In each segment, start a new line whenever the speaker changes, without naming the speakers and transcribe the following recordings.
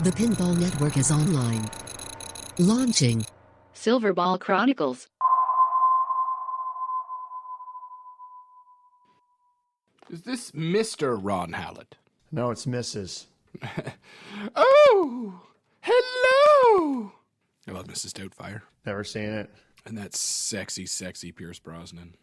The Pinball Network is online. Launching
Silverball Chronicles.
Is this Mr. Ron Hallett?
No, it's Mrs.
Oh, hello! I love Mrs. Doubtfire.
Never seen it.
And that sexy, sexy Pierce Brosnan.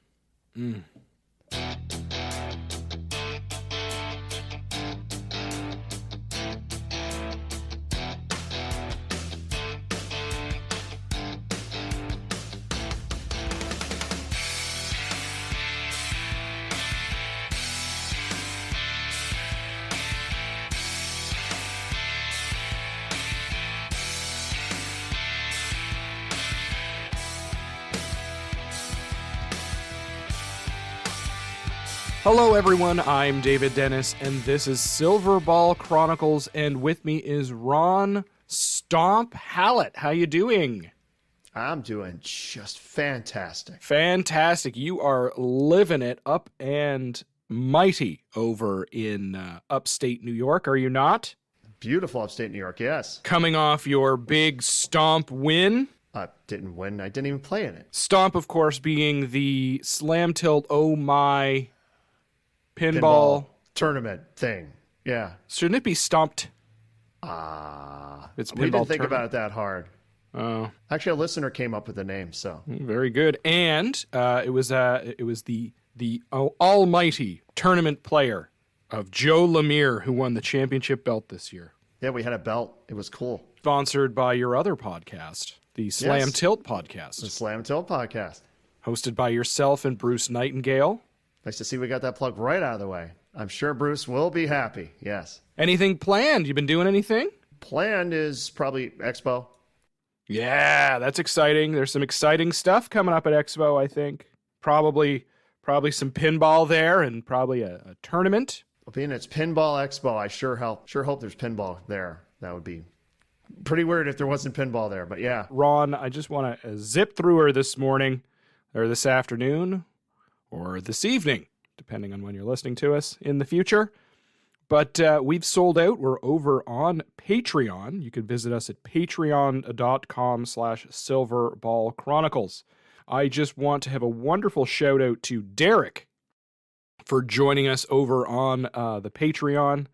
Hello everyone, I'm David Dennis, and this is Silverball Chronicles, and with me is Ron Stomp Hallett. How you doing?
I'm doing just fantastic.
Fantastic. You are living it up and mighty over in upstate New York, are you not?
Beautiful upstate New York, yes.
Coming off your big Stomp win.
I didn't win. I didn't even play in it.
Stomp, of course, being the Slam Tilt Oh My Pinball
tournament thing. Yeah.
Shouldn't it be Stomped?
It's
Pinball
we didn't think
tournament.
about it that hard.
Oh,
Actually, a listener came up with the name, so.
very good. And it was the almighty tournament player of Joe Lemire who won the championship belt this year.
Yeah, we had a belt. It was cool.
Sponsored by your other podcast, the Slam
Yes.
Tilt podcast,
The Slam Tilt podcast.
hosted by yourself and Bruce Nightingale.
Nice to see we got that plug right out of the way. I'm sure Bruce will be happy. Yes.
Anything planned? You been doing anything?
Planned is probably Expo.
Yeah, that's exciting. There's some exciting stuff coming up at Expo, I think. Probably some pinball there and probably a tournament.
Well, being it's Pinball Expo, I sure hope there's pinball there. That would be pretty weird if there wasn't pinball there, but yeah.
Ron, I just want to zip through her this morning or this afternoon or this evening, depending on when you're listening to us in the future. But we've sold out. We're over on Patreon. You can visit us at patreon.com/Silverball Chronicles. I just want to have a wonderful shout out to Derek for joining us over on the Patreon.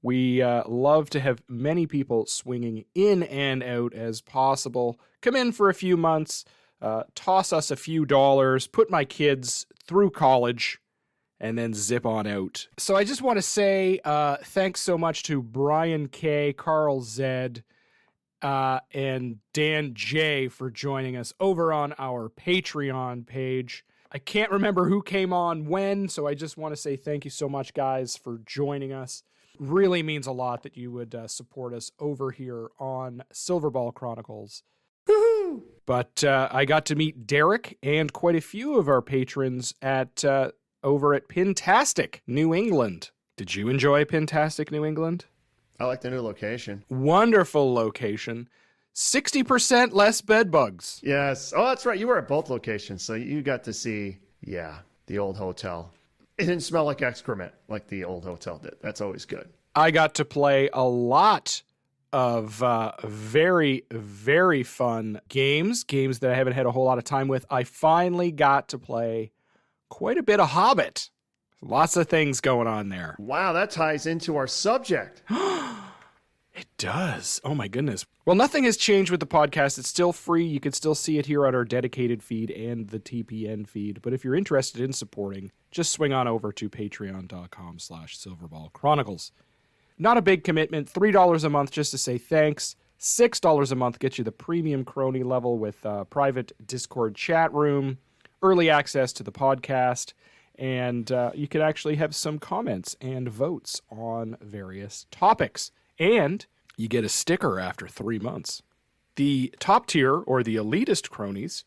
We love to have many people swinging in and out as possible. Come in for a few months, toss us a few dollars, put my kids through college, and then zip on out. So I just want to say thanks so much to Brian K., Carl Z., and Dan J. for joining us over on our Patreon page. I can't remember who came on when, so I just want to say thank you so much, guys, for joining us. Really means a lot that you would support us over here on Silverball Chronicles. Woohoo! But I got to meet Derek and quite a few of our patrons at over at Pintastic, New England. Did you enjoy Pintastic, New England?
I like the new location.
Wonderful location. 60% less bed bugs.
Yes. Oh, that's right. You were at both locations, so you got to see, the old hotel. It didn't smell like excrement like the old hotel did. That's always good.
I got to play a lot of very, very fun games that I haven't had a whole lot of time with. I finally got to play quite a bit of Hobbit. Lots of things going on there.
Wow, that ties into our subject.
It does. Oh my goodness. Well, nothing has changed with the podcast. It's still free. You can still see it here on our dedicated feed and the TPN feed. But if you're interested in supporting, just swing on over to patreon.com/Silverball Chronicles. Not a big commitment. $3 a month just to say thanks. $6 a month gets you the premium crony level with private Discord chat room, early access to the podcast, and you can actually have some comments and votes on various topics. And you get a sticker after 3 months. The top tier, or the elitist cronies,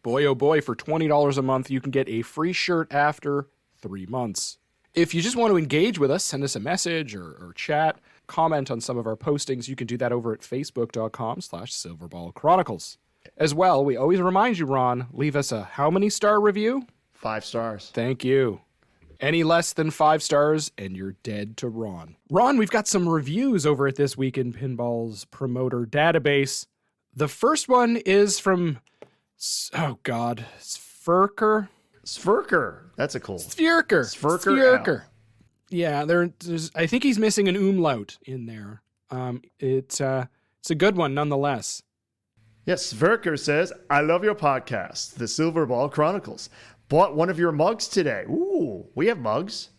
boy oh boy, for $20 a month, you can get a free shirt after 3 months. If you just want to engage with us, send us a message or chat, comment on some of our postings, you can do that over at facebook.com/Silverball Chronicles. As well, we always remind you, Ron, leave us a how many star review?
5 stars.
Thank you. Any less than 5 stars, and you're dead to Ron. Ron, we've got some reviews over at This Week in Pinball's promoter database. The first one is from, Sfirker.
That's a cool.
Sfirker. Yeah, there's. I think he's missing an umlaut in there. It's a good one nonetheless.
Yes, Sverker says, I love your podcast, the Silverball Chronicles. Bought one of your mugs today. Ooh, we have mugs.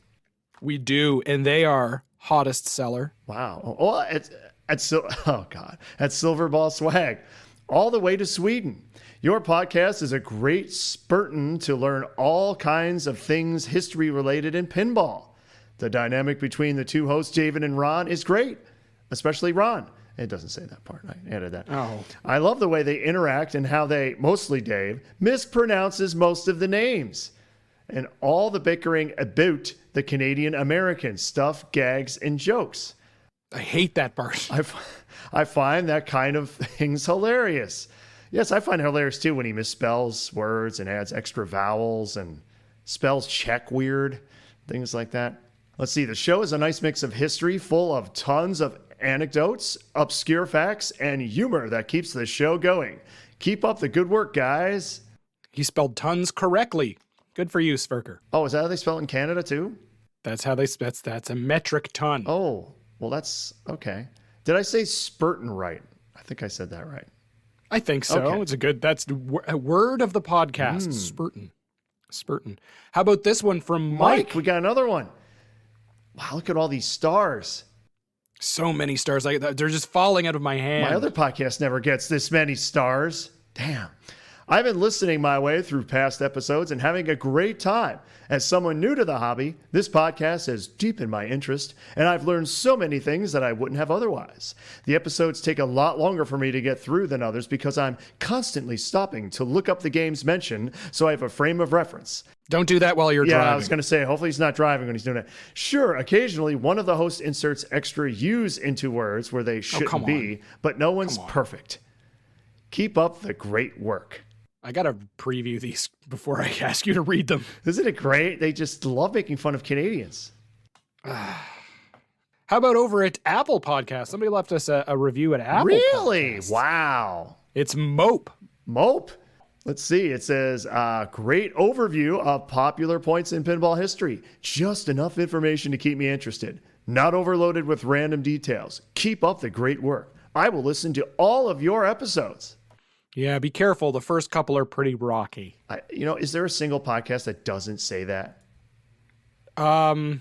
We do, and they are hottest seller.
Wow. Oh, at Silverball Swag, all the way to Sweden. Your podcast is a great spurtin to learn all kinds of things history related in pinball. The dynamic between the two hosts, Javen and Ron, is great, especially Ron. It doesn't say that part. I added that.
Oh.
I love the way they interact and how they, mostly Dave, mispronounces most of the names. And all the bickering about the Canadian American stuff, gags, and jokes.
I hate that part.
I find that kind of things hilarious. Yes, I find it hilarious too when he misspells words and adds extra vowels and spells check weird, things like that. Let's see. The show is a nice mix of history full of tons of anecdotes, obscure facts, and humor that keeps the show going. Keep up the good work, guys.
He spelled tons correctly. Good for you, Sverker.
Oh, is that how they spell it in Canada too?
That's how that's a metric ton.
Oh, well, that's okay. Did I say spurtin right? I think I said that right.
I think so. Okay. That's a word of the podcast. Spurtin. How about this one from Mike?
We got another one. Wow, look at all these stars.
So many stars. They're just falling out of my hand.
My other podcast never gets this many stars. Damn. I've been listening my way through past episodes and having a great time. As someone new to the hobby, this podcast has deepened my interest, and I've learned so many things that I wouldn't have otherwise. The episodes take a lot longer for me to get through than others because I'm constantly stopping to look up the games mentioned so I have a frame of reference.
Don't do that while you're driving.
Yeah, I was going to say, hopefully he's not driving when he's doing it. Sure, occasionally one of the hosts inserts extra U's into words where they shouldn't be, but no one's perfect. Keep up the great work.
I got to preview these before I ask you to read them.
Isn't it great? They just love making fun of Canadians.
How about over at Apple Podcast? Somebody left us a review at Apple
Really?
Podcast.
Wow.
It's Mope.
Let's see. It says, great overview of popular points in pinball history. Just enough information to keep me interested. Not overloaded with random details. Keep up the great work. I will listen to all of your episodes.
Yeah, be careful. The first couple are pretty rocky.
Is there a single podcast that doesn't say that?
I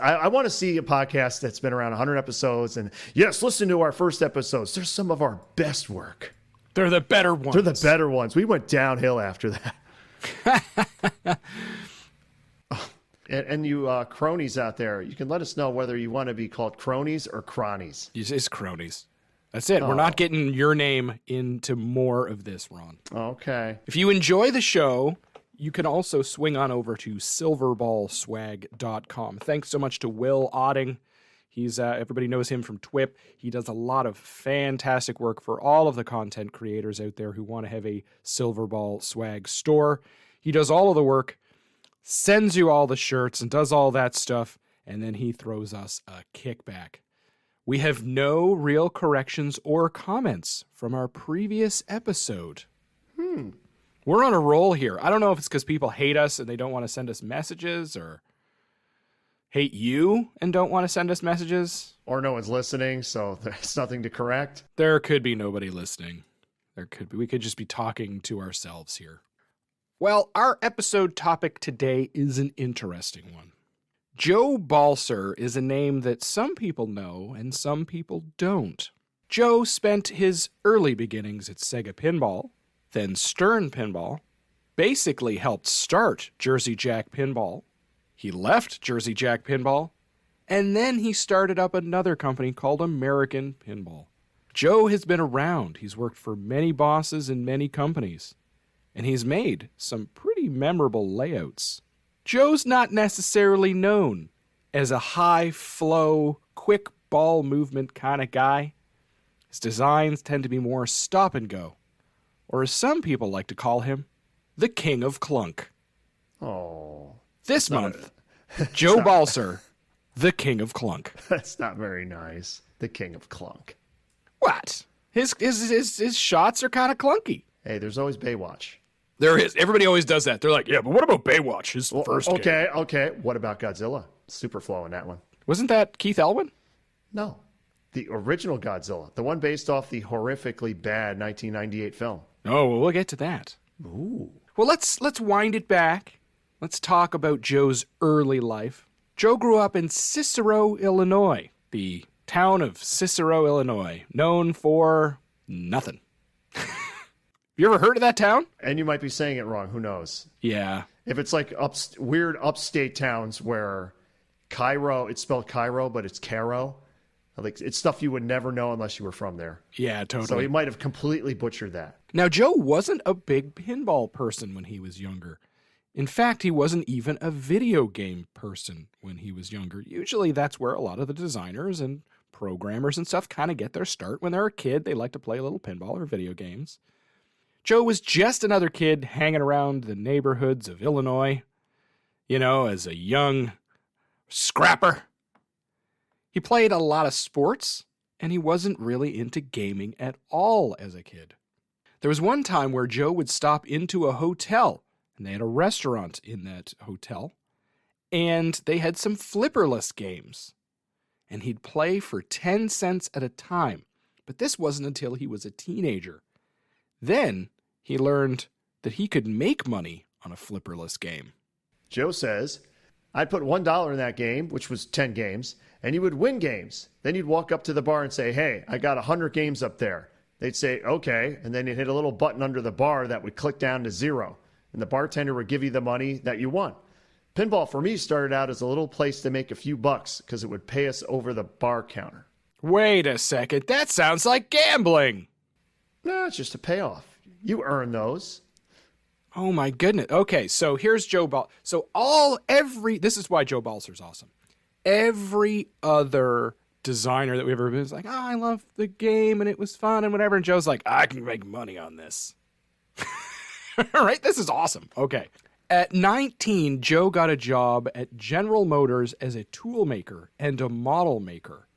I want to see a podcast that's been around 100 episodes. And yes, listen to our first episodes. They're some of our best work.
They're the better ones.
We went downhill after that. And you cronies out there, you can let us know whether you want to be called cronies or cronies.
It's cronies. That's it. We're not getting your name into more of this, Ron.
Okay.
If you enjoy the show, you can also swing on over to silverballswag.com. Thanks so much to Will Otting. He's everybody knows him from TWIP. He does a lot of fantastic work for all of the content creators out there who want to have a Silverball Swag store. He does all of the work, sends you all the shirts, and does all that stuff, and then he throws us a kickback. We have no real corrections or comments from our previous episode. We're on a roll here. I don't know if it's because people hate us and they don't want to send us messages, or hate you and don't want to send us messages.
Or no one's listening, so there's nothing to correct.
There could be nobody listening. There could be. We could just be talking to ourselves here. Well, our episode topic today is an interesting one. Joe Balcer is a name that some people know and some people don't. Joe spent his early beginnings at Sega Pinball, then Stern Pinball, basically helped start Jersey Jack Pinball. He left Jersey Jack Pinball, and then he started up another company called American Pinball. Joe has been around. He's worked for many bosses in many companies, and he's made some pretty memorable layouts. Joe's not necessarily known as a high-flow, quick ball movement kind of guy. His designs tend to be more stop-and-go, or as some people like to call him, the King of Clunk.
Oh.
This month, Joe Balcer, the King of Clunk.
That's not very nice. The King of Clunk.
What? His shots are kind of clunky.
Hey, there's always Baywatch.
There is. Everybody always does that. They're like, yeah, but what about Baywatch? His first game.
Okay. What about Godzilla? Super flow in that one.
Wasn't that Keith Elwin?
No. The original Godzilla. The one based off the horrifically bad 1998 film.
Oh, well, we'll get to that.
Ooh.
Well, let's wind it back. Let's talk about Joe's early life. Joe grew up in Cicero, Illinois, the town of Cicero, Illinois, known for nothing. You ever heard of that town?
And you might be saying it wrong. Who knows?
Yeah.
If it's like weird upstate towns where Cairo, it's spelled Cairo, but it's Caro. Like, it's stuff you would never know unless you were from there.
Yeah, totally.
So he might have completely butchered that.
Now, Joe wasn't a big pinball person when he was younger. In fact, he wasn't even a video game person when he was younger. Usually that's where a lot of the designers and programmers and stuff kind of get their start. When they're a kid, they like to play a little pinball or video games. Joe was just another kid hanging around the neighborhoods of Illinois, as a young scrapper. He played a lot of sports, and he wasn't really into gaming at all as a kid. There was one time where Joe would stop into a hotel, and they had a restaurant in that hotel, and they had some flipperless games, and he'd play for 10 cents at a time, but this wasn't until he was a teenager. Then he learned that he could make money on a flipperless game.
Joe says, I'd put $1 in that game, which was 10 games, and you would win games. Then you'd walk up to the bar and say, hey, I got 100 games up there. They'd say, okay, and then you'd hit a little button under the bar that would click down to 0, and the bartender would give you the money that you won. Pinball for me started out as a little place to make a few bucks because it would pay us over the bar counter.
Wait a second, that sounds like gambling.
No, it's just a payoff. You earn those.
Oh my goodness. Okay, so here's Joe Balcer. So this is why Joe Balcer's awesome. Every other designer that we've ever been is like, I love the game and it was fun and whatever. And Joe's like, I can make money on this. Right? This is awesome. Okay. At 19, Joe got a job at General Motors as a tool maker and a model maker.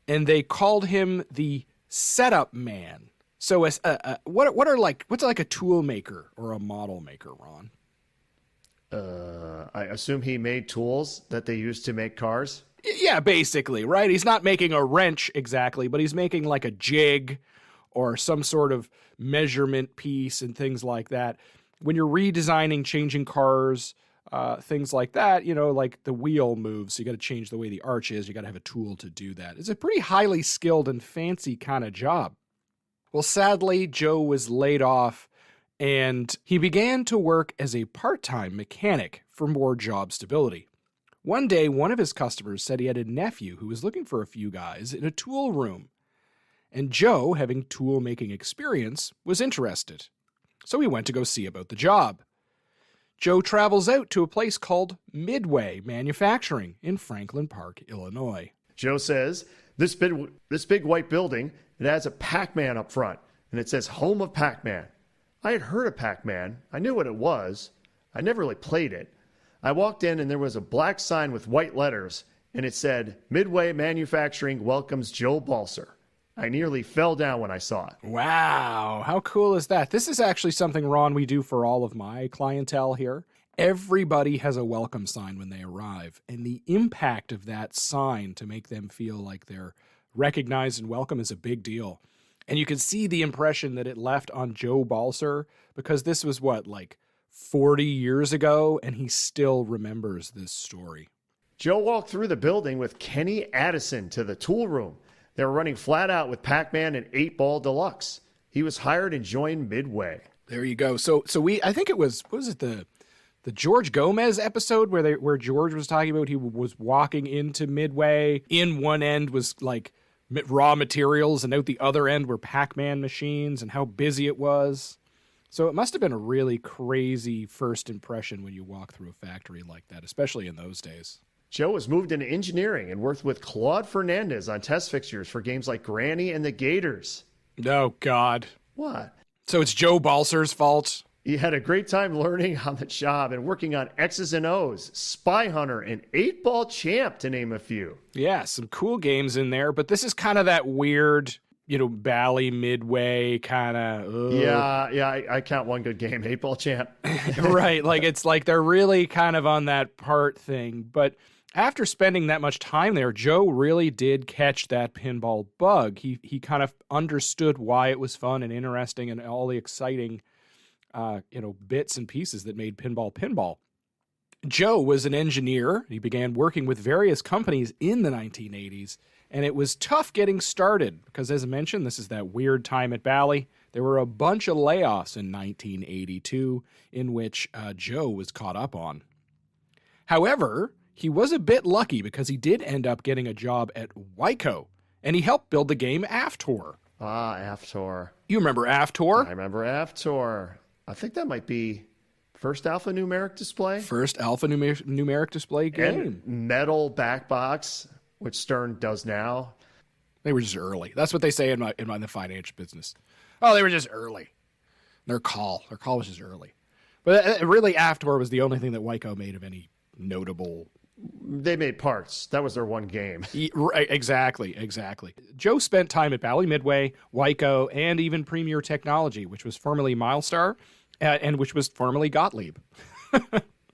And they called him the setup man. So as what's like a tool maker or a model maker, Ron?
I assume he made tools that they used to make cars.
Yeah, basically, right? He's not making a wrench exactly, but he's making like a jig or some sort of measurement piece and things like that. When you're redesigning, changing cars, things like that, like the wheel moves, so you got to change the way the arch is. You got to have a tool to do that. It's a pretty highly skilled and fancy kind of job. Well, sadly, Joe was laid off, and he began to work as a part-time mechanic for more job stability. One day, one of his customers said he had a nephew who was looking for a few guys in a tool room. And Joe, having tool-making experience, was interested. So he went to go see about the job. Joe travels out to a place called Midway Manufacturing in Franklin Park, Illinois.
Joe says, this big white building, it has a Pac-Man up front, and it says Home of Pac-Man. I had heard of Pac-Man. I knew what it was. I never really played it. I walked in, and there was a black sign with white letters, and it said, Midway Manufacturing welcomes Joe Balcer. I nearly fell down when I saw it.
Wow, how cool is that? This is actually something, Ron, we do for all of my clientele here. Everybody has a welcome sign when they arrive, and the impact of that sign to make them feel like they're recognized and welcome is a big deal. And you can see the impression that it left on Joe Balcer, because this was 40 years ago, and he still remembers this story.
Joe walked through the building with Kenny Addison to the tool room. They were running flat out with Pac-Man and 8-Ball Deluxe. He was hired and joined Midway.
There you go. So I think it was, what was it, the George Gomez episode where George was talking about he was walking into Midway. In one end was like raw materials, and out the other end were Pac-Man machines, and how busy it was. So it must have been a really crazy first impression when you walk through a factory like that, especially in those days.
Joe was moved into engineering and worked with Claude Fernandez on test fixtures for games like Granny and the Gators.
Oh, God.
What?
So it's Joe Balcer's fault?
He had a great time learning on the job and working on X's and O's, Spy Hunter, and 8-Ball Champ, to name a few.
Yeah, some cool games in there, but this is kind of that weird, Bally Midway kind of.
Yeah, I count one good game, 8-Ball Champ.
Right, it's like they're really kind of on that part thing. But after spending that much time there, Joe really did catch that pinball bug. He kind of understood why it was fun and interesting and all the exciting bits and pieces that made pinball. Joe was an engineer. He began working with various companies in the 1980s, and it was tough getting started because, as I mentioned, this is that weird time at Bally. There were a bunch of layoffs in 1982 in which Joe was caught up on. However, he was a bit lucky because he did end up getting a job at Wico, and he helped build the game Aftor.
Ah, Aftor.
You remember Aftor?
I remember Aftor. I think that might be first alpha numeric display.
First alpha numeric display game.
And metal back box, which Stern does now.
They were just early. That's what they say in the financial business. Oh, they were just early. Their call was just early. But really, Aftor was the only thing that Wico made of any notable.
They made parts. That was their one game.
Exactly. Joe spent time at Bally Midway, Wico, and even Premier Technology, which was formerly Milestar, and which was formerly Gottlieb.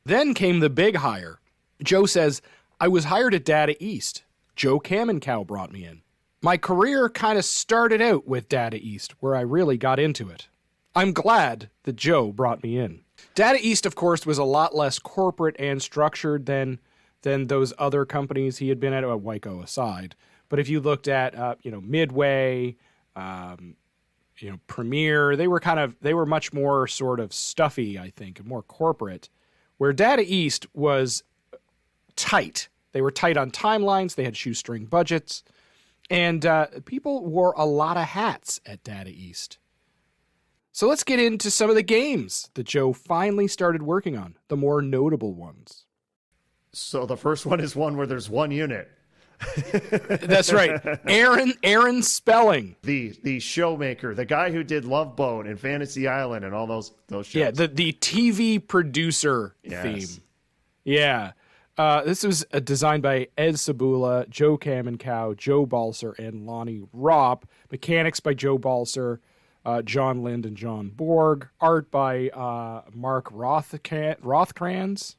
Then came the big hire. Joe says, I was hired at Data East. Joe Kamenkow brought me in. My career kind of started out with Data East, where I really got into it. I'm glad that Joe brought me in. Data East, of course, was a lot less corporate and structured than those other companies he had been at, Wico aside. But if you looked at, Midway, Premier, they were much more sort of stuffy, I think, and more corporate, where Data East was tight. They were tight on timelines. They had shoestring budgets, and people wore a lot of hats at Data East. So let's get into some of the games that Joe finally started working on, the more notable ones.
So the first one is one where there's one unit.
That's right. Aaron Spelling.
The showmaker, the guy who did Love Boat and Fantasy Island and all those shows.
Yeah, the TV producer theme. Yeah. This was designed by Ed Sabula, Joe Kamenkow, Joe Balcer, and Lonnie Ropp. Mechanics by Joe Balcer, John Lind and John Borg. Art by Mark Rothkranz.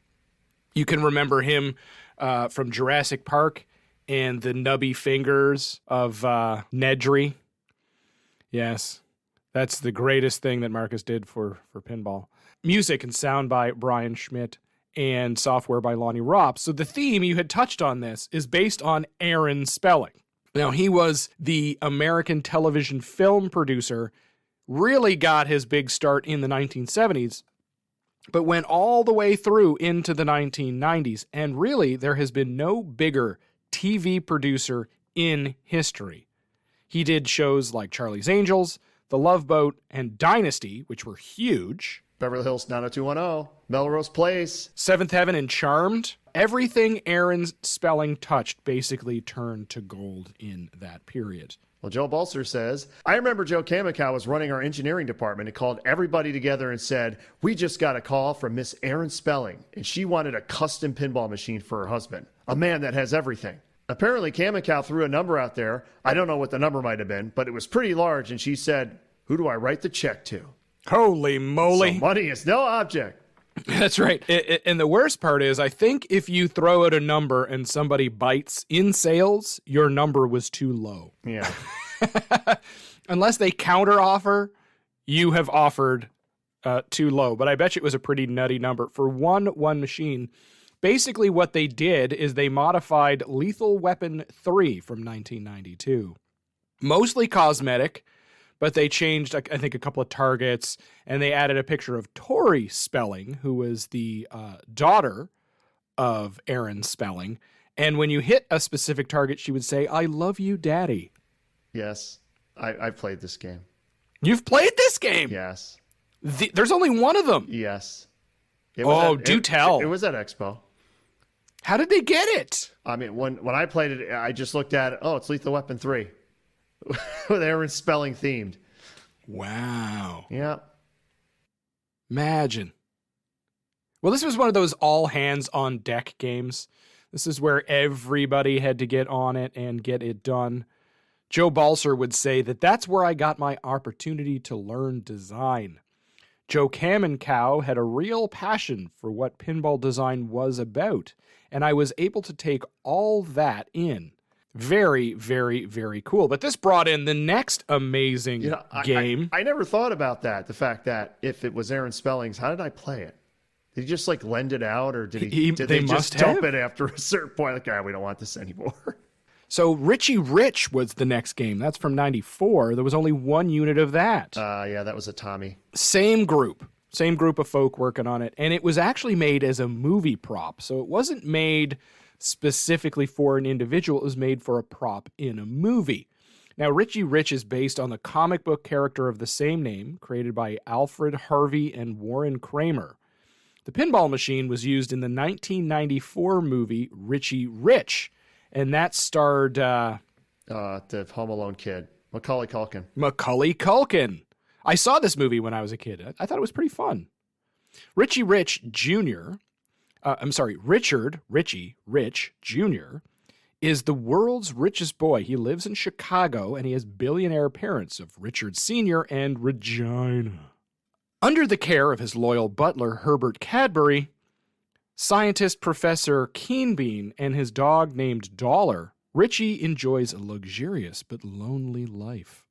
You can remember him from Jurassic Park and the nubby fingers of Nedry. Yes, that's the greatest thing that Marcus did for pinball. Music and sound by Brian Schmidt and software by Lonnie Ropp. So the theme, you had touched on this, is based on Aaron Spelling. Now, he was the American television film producer, really got his big start in the 1970s, but went all the way through into the 1990s. And really, there has been no bigger TV producer in history. He did shows like Charlie's Angels, The Love Boat, and Dynasty, which were huge.
Beverly Hills 90210, Melrose Place,
Seventh Heaven, and Charmed. Everything Aaron Spelling touched basically turned to gold in that period.
Well, Joe Balcer says, I remember Joe Kamenkow was running our engineering department and called everybody together and said, we just got a call from Miss Aaron Spelling, and she wanted a custom pinball machine for her husband, a man that has everything. Apparently, Kamenkow threw a number out there. I don't know what the number might have been, but it was pretty large, and she said, who do I write the check to?
Holy moly.
So money is no object.
That's right. And the worst part is, I think if you throw out a number and somebody bites in sales, your number was too low.
Yeah.
Unless they counter offer, you have offered too low. But I bet you it was a pretty nutty number for one machine. Basically, what they did is they modified Lethal Weapon 3 from 1992. Mostly cosmetic, but they changed, I think, a couple of targets, and they added a picture of Tori Spelling, who was the daughter of Aaron Spelling. And when you hit a specific target, she would say, I love you, Daddy.
Yes, I've played this game.
You've played this game?
Yes.
There's only one of them.
Yes.
Do tell.
It was at Expo.
How did they get it?
I mean, when I played it, I just looked at it. Oh, it's Lethal Weapon 3. With Aaron Spelling themed.
Wow.
Yeah.
Imagine. Well, this was one of those all hands on deck games. This is where everybody had to get on it and get it done. Joe Balcer would say that that's where I got my opportunity to learn design. Joe Kamenkow had a real passion for what pinball design was about, and I was able to take all that in. Very, very, very cool. But this brought in the next amazing game.
I never thought about that. The fact that if it was Aaron Spelling's, how did I play it? Did he just like lend it out, or did they just dump it after a certain point? Like, we don't want this anymore.
So Richie Rich was the next game. That's from 94. There was only one unit of that.
Yeah, that was a Tommy.
Same group of folk working on it. And it was actually made as a movie prop. So it wasn't made specifically for an individual. It was made for a prop in a movie. Now, Richie Rich is based on the comic book character of the same name, created by Alfred Harvey and Warren Kramer. The pinball machine was used in the 1994 movie Richie Rich, and that starred
the Home Alone kid, Macaulay Culkin.
Macaulay Culkin. I saw this movie when I was a kid. I thought it was pretty fun. Richie Rich Jr., Richie Rich Jr. is the world's richest boy. He lives in Chicago, and he has billionaire parents of Richard Sr. and Regina. Under the care of his loyal butler, Herbert Cadbury, scientist Professor Keenbean, and his dog named Dollar, Richie enjoys a luxurious but lonely life.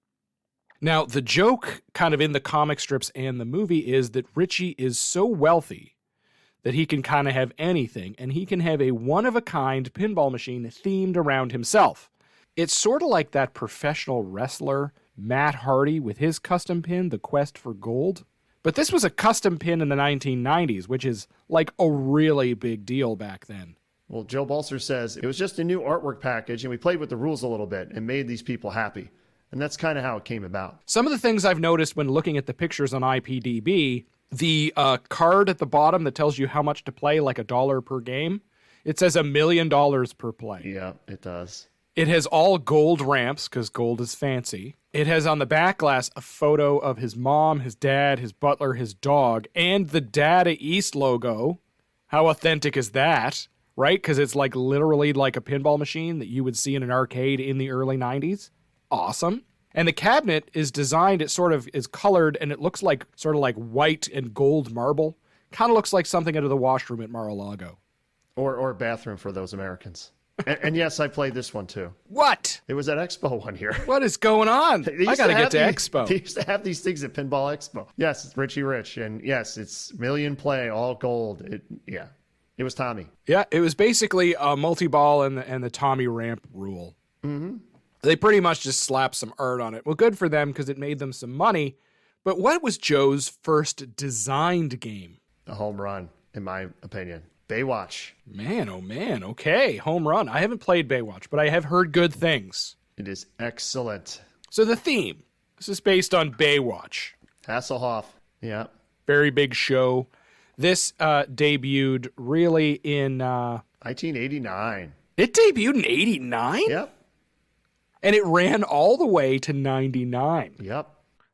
Now, the joke kind of in the comic strips and the movie is that Richie is so wealthy that he can kind of have anything, and he can have a one-of-a-kind pinball machine themed around himself. It's sort of like that professional wrestler, Matt Hardy, with his custom pin, The Quest for Gold. But this was a custom pin in the 1990s, which is like a really big deal back then.
Well, Joe Balcer says, it was just a new artwork package, and we played with the rules a little bit and made these people happy. And that's kind of how it came about.
Some of the things I've noticed when looking at the pictures on IPDB, the card at the bottom that tells you how much to play, like $1 per game, it says $1 million per play.
Yeah, it does.
It has all gold ramps, because gold is fancy. It has on the back glass a photo of his mom, his dad, his butler, his dog, and the Data East logo. How authentic is that, right? Because it's like literally like a pinball machine that you would see in an arcade in the early 90s. Awesome. And the cabinet is designed, it sort of is colored, and it looks like sort of like white and gold marble. Kind of looks like something out of the washroom at Mar-a-Lago.
Or a bathroom for those Americans. And yes, I played this one too.
What?
It was at Expo one year.
What is going on? I got to get to Expo.
They used to have these things at Pinball Expo. Yes, it's Richie Rich. And yes, it's million play, all gold. It was Tommy.
Yeah, it was basically a multi-ball and the Tommy ramp rule.
Mm-hmm.
They pretty much just slapped some art on it. Well, good for them because it made them some money. But what was Joe's first designed game?
A home run, in my opinion. Baywatch.
Man, oh man. Okay, home run. I haven't played Baywatch, but I have heard good things.
It is excellent.
So the theme. This is based on Baywatch.
Hasselhoff. Yeah.
Very big show. This debuted really in...
1989.
It debuted in 89?
Yep.
And it ran all the way to 99.
Yep.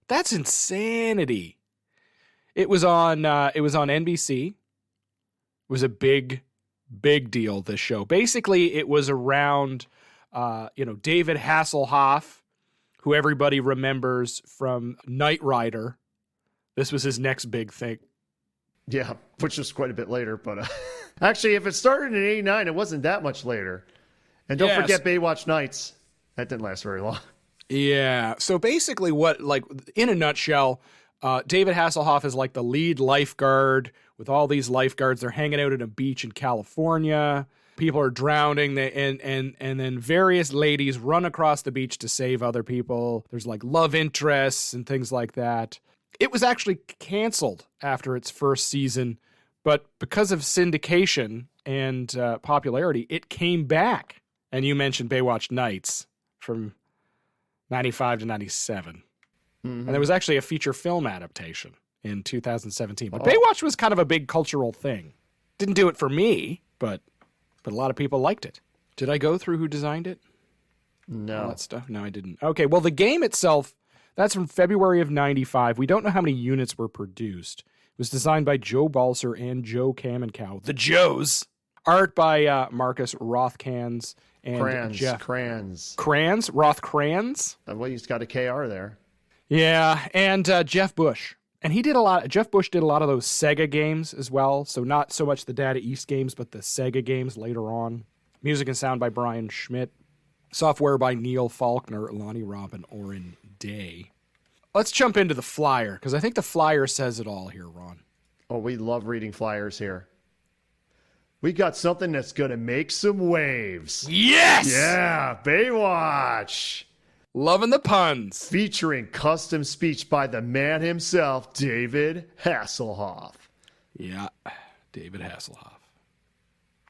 That's insanity. It was on NBC. It was a big, big deal, this show. Basically, it was around, David Hasselhoff, who everybody remembers from Knight Rider. This was his next big thing.
Yeah, which was quite a bit later. But actually, if it started in 89, it wasn't that much later. And don't forget Baywatch Nights. That didn't last very long.
Yeah. So basically in a nutshell, David Hasselhoff is like the lead lifeguard with all these lifeguards. They're hanging out at a beach in California. People are drowning. And then various ladies run across the beach to save other people. There's like love interests and things like that. It was actually canceled after its first season, but because of syndication and popularity, it came back. And you mentioned Baywatch Nights from 95 to 97. Mm-hmm. And there was actually a feature film adaptation in 2017. But Baywatch was kind of a big cultural thing. Didn't do it for me, but a lot of people liked it. Did I go through who designed it?
No.
All that stuff? No, I didn't. Okay, well, the game itself, that's from February of 95. We don't know how many units were produced. was designed by Joe Balcer and Joe Kamenkow. The Joes. Art by Marcus Rothkranz and Jeff
Kranz.
Kranz? Rothkranz?
Well, he's got a KR there.
Yeah, and Jeff Bush. And Jeff Bush did a lot of those Sega games as well. So not so much the Data East games, but the Sega games later on. Music and sound by Brian Schmidt. Software by Neil Faulkner, Lonnie Robb, and Oren Day. Let's jump into the flyer, because I think the flyer says it all here, Ron.
Oh, we love reading flyers here. We got something that's going to make some waves.
Yes!
Yeah, Baywatch.
Loving the puns.
Featuring custom speech by the man himself, David Hasselhoff.
Yeah, David Hasselhoff.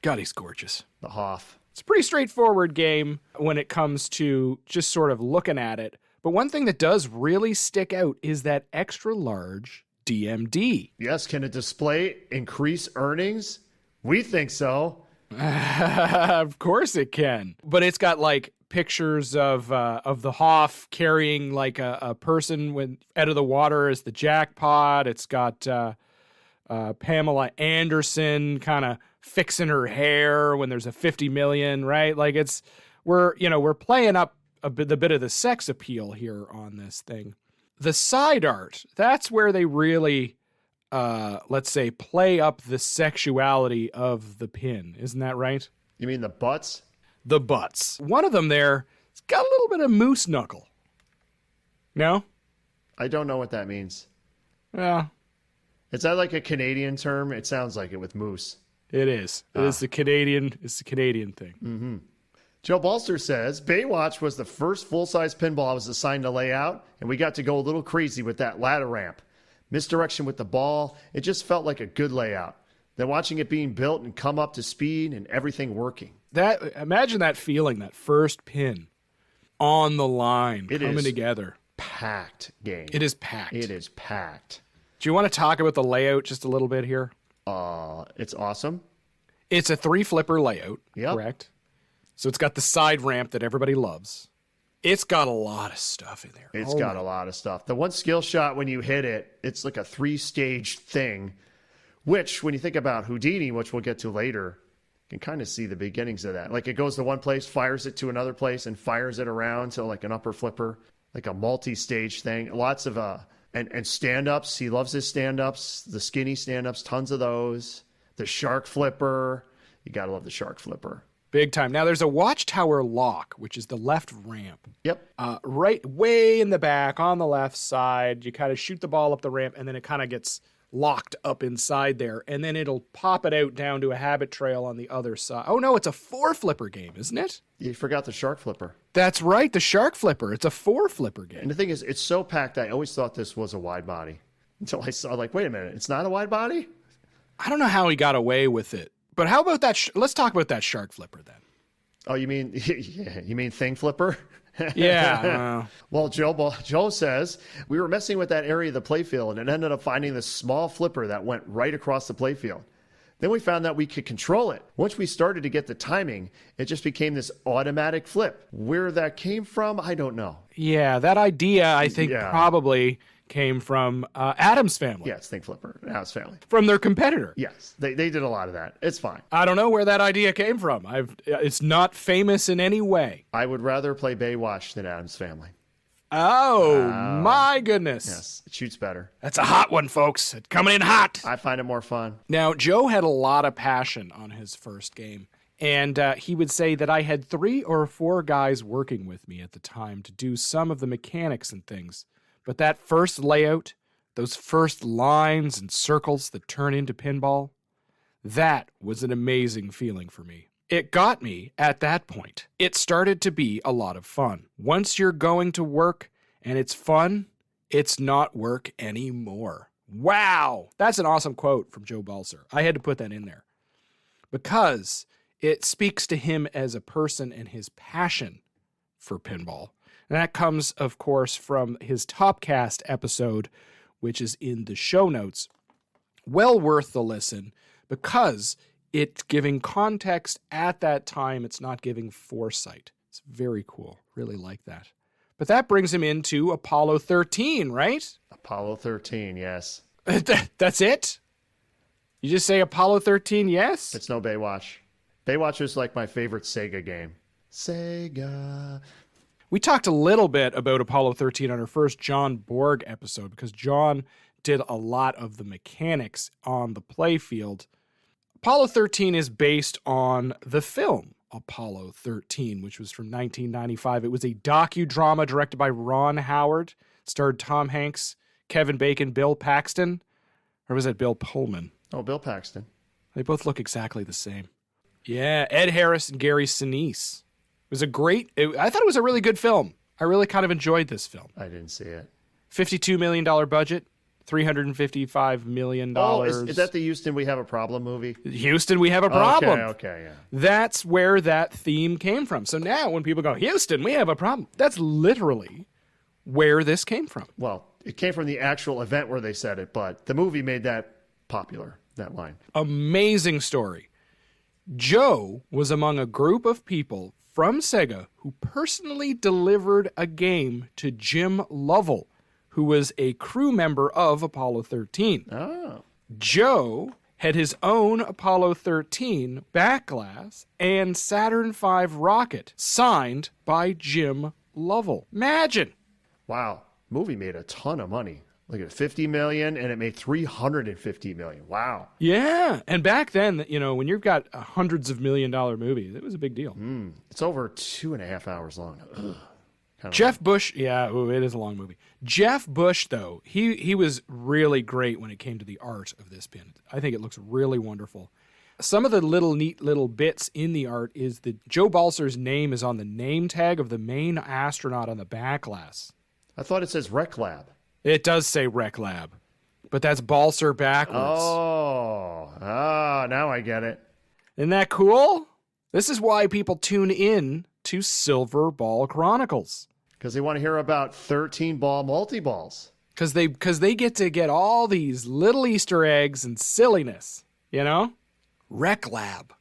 God, he's gorgeous.
The Hoff.
It's a pretty straightforward game when it comes to just sort of looking at it. But one thing that does really stick out is that extra large DMD.
Yes, can a display increase earnings? We think so.
Of course it can. But it's got like pictures of the Hoff carrying like a person out of the water as the jackpot. It's got Pamela Anderson kind of fixing her hair when there's a 50 million, right? Like we're playing up the bit of the sex appeal here on this thing. The side art, that's where they really let's say play up the sexuality of the pin. Isn't that right?
You mean the butts?
The butts. One of them there, it's got a little bit of moose knuckle. No?
I don't know what that means.
Yeah.
Is that like a Canadian term? It sounds like it with moose.
It is. It's the Canadian thing.
Mm-hmm. Joe Balcer says, Baywatch was the first full-size pinball I was assigned to lay out, and we got to go a little crazy with that ladder ramp. Misdirection with the ball, it just felt like a good layout. Then watching it being built and come up to speed and everything working.
Imagine that feeling, that first pin on the line, coming together.
Packed game.
It is packed.
It is packed.
Do you want to talk about the layout just a little bit here?
It's awesome.
It's a 3-flipper layout, correct? So it's got the side ramp that everybody loves. It's got a lot of stuff in there.
It's got a lot of stuff. The one skill shot, when you hit it, it's like a 3-stage thing, which, when you think about Houdini, which we'll get to later, you can kind of see the beginnings of that. Like it goes to one place, fires it to another place, and fires it around to like an upper flipper, like a multi-stage thing. Lots of and stand-ups. He loves his stand-ups, the skinny stand-ups, tons of those. The shark flipper. You got to love the shark flipper.
Big time. Now, there's a watchtower lock, which is the left ramp.
Yep.
Right way in the back on the left side. You kind of shoot the ball up the ramp, and then it kind of gets locked up inside there. And then it'll pop it out down to a habit trail on the other side. Oh, no, it's a 4-flipper game, isn't it?
You forgot the shark flipper.
That's right, the shark flipper. It's a 4-flipper game.
And the thing is, it's so packed, I always thought this was a wide body. Until I saw, like, wait a minute, it's not a wide body?
I don't know how he got away with it. But how about that? Let's talk about that shark flipper then.
Oh, you mean thing flipper?
Yeah.
Well, Joe says, we were messing with that area of the playfield and ended up finding this small flipper that went right across the playfield. Then we found that we could control it. Once we started to get the timing, it just became this automatic flip. Where that came from, I don't know.
Yeah, that idea, I think, probably came from Adam's family.
Yeah, it's Think Flipper, Adam's family.
From their competitor.
Yes, they did a lot of that. It's fine.
I don't know where that idea came from. It's not famous in any way.
I would rather play Baywatch than Adam's family.
Oh, my goodness.
Yes, it shoots better.
That's a hot one, folks. It's coming in hot.
I find it more fun.
Now, Joe had a lot of passion on his first game. And he would say that I had 3 or 4 guys working with me at the time to do some of the mechanics and things. But that first layout, those first lines and circles that turn into pinball, that was an amazing feeling for me. It got me at that point. It started to be a lot of fun. Once you're going to work and it's fun, it's not work anymore. Wow! That's an awesome quote from Joe Balcer. I had to put that in there because it speaks to him as a person and his passion for pinball. And that comes, of course, from his Topcast episode, which is in the show notes. Well worth the listen because it's giving context at that time. It's not giving foresight. It's very cool. Really like that. But that brings him into Apollo 13, right?
Apollo 13, yes.
That's it? You just say Apollo 13, yes?
It's no Baywatch. Baywatch is like my favorite Sega game. Sega.
We talked a little bit about Apollo 13 on our first John Borg episode because John did a lot of the mechanics on the playfield. Apollo 13 is based on the film Apollo 13, which was from 1995. It was a docudrama directed by Ron Howard, starred Tom Hanks, Kevin Bacon, Bill Paxton, or was it Bill Pullman?
Oh, Bill Paxton.
They both look exactly the same. Yeah, Ed Harris and Gary Sinise. It was I thought it was a really good film. I really kind of enjoyed this film.
I didn't see it.
$52 million budget, $355 million.
Oh, is that the Houston We Have a Problem movie?
Houston, we have a problem.
Okay, yeah.
That's where that theme came from. So now when people go, Houston, we have a problem, that's literally where this came from.
Well, it came from the actual event where they said it, but the movie made that popular, that line.
Amazing story. Joe was among a group of people from Sega who personally delivered a game to Jim Lovell, who was a crew member of Apollo 13.
Oh.
Joe had his own Apollo 13 backglass and Saturn V rocket signed by Jim Lovell. Imagine.
Wow. Movie made a ton of money. Look at $50 million, and it made $350 million. Wow.
Yeah. And back then, when you've got hundreds of $1 million movies, it was a big deal.
It's over 2.5 hours long.
Jeff Bush, it is a long movie. Jeff Bush, though, he was really great when it came to the art of this pin. I think it looks really wonderful. Some of the neat little bits in the art is that Joe Balcer's name is on the name tag of the main astronaut on the backglass.
I thought it says Rec Lab.
It does say Rec Lab, but that's Balcer backwards.
Now I get it.
Isn't that cool? This is why people tune in to Silverball Chronicles.
Because they want to hear about 13-ball multi-balls.
Because they get to get all these little Easter eggs and silliness, Rec Lab.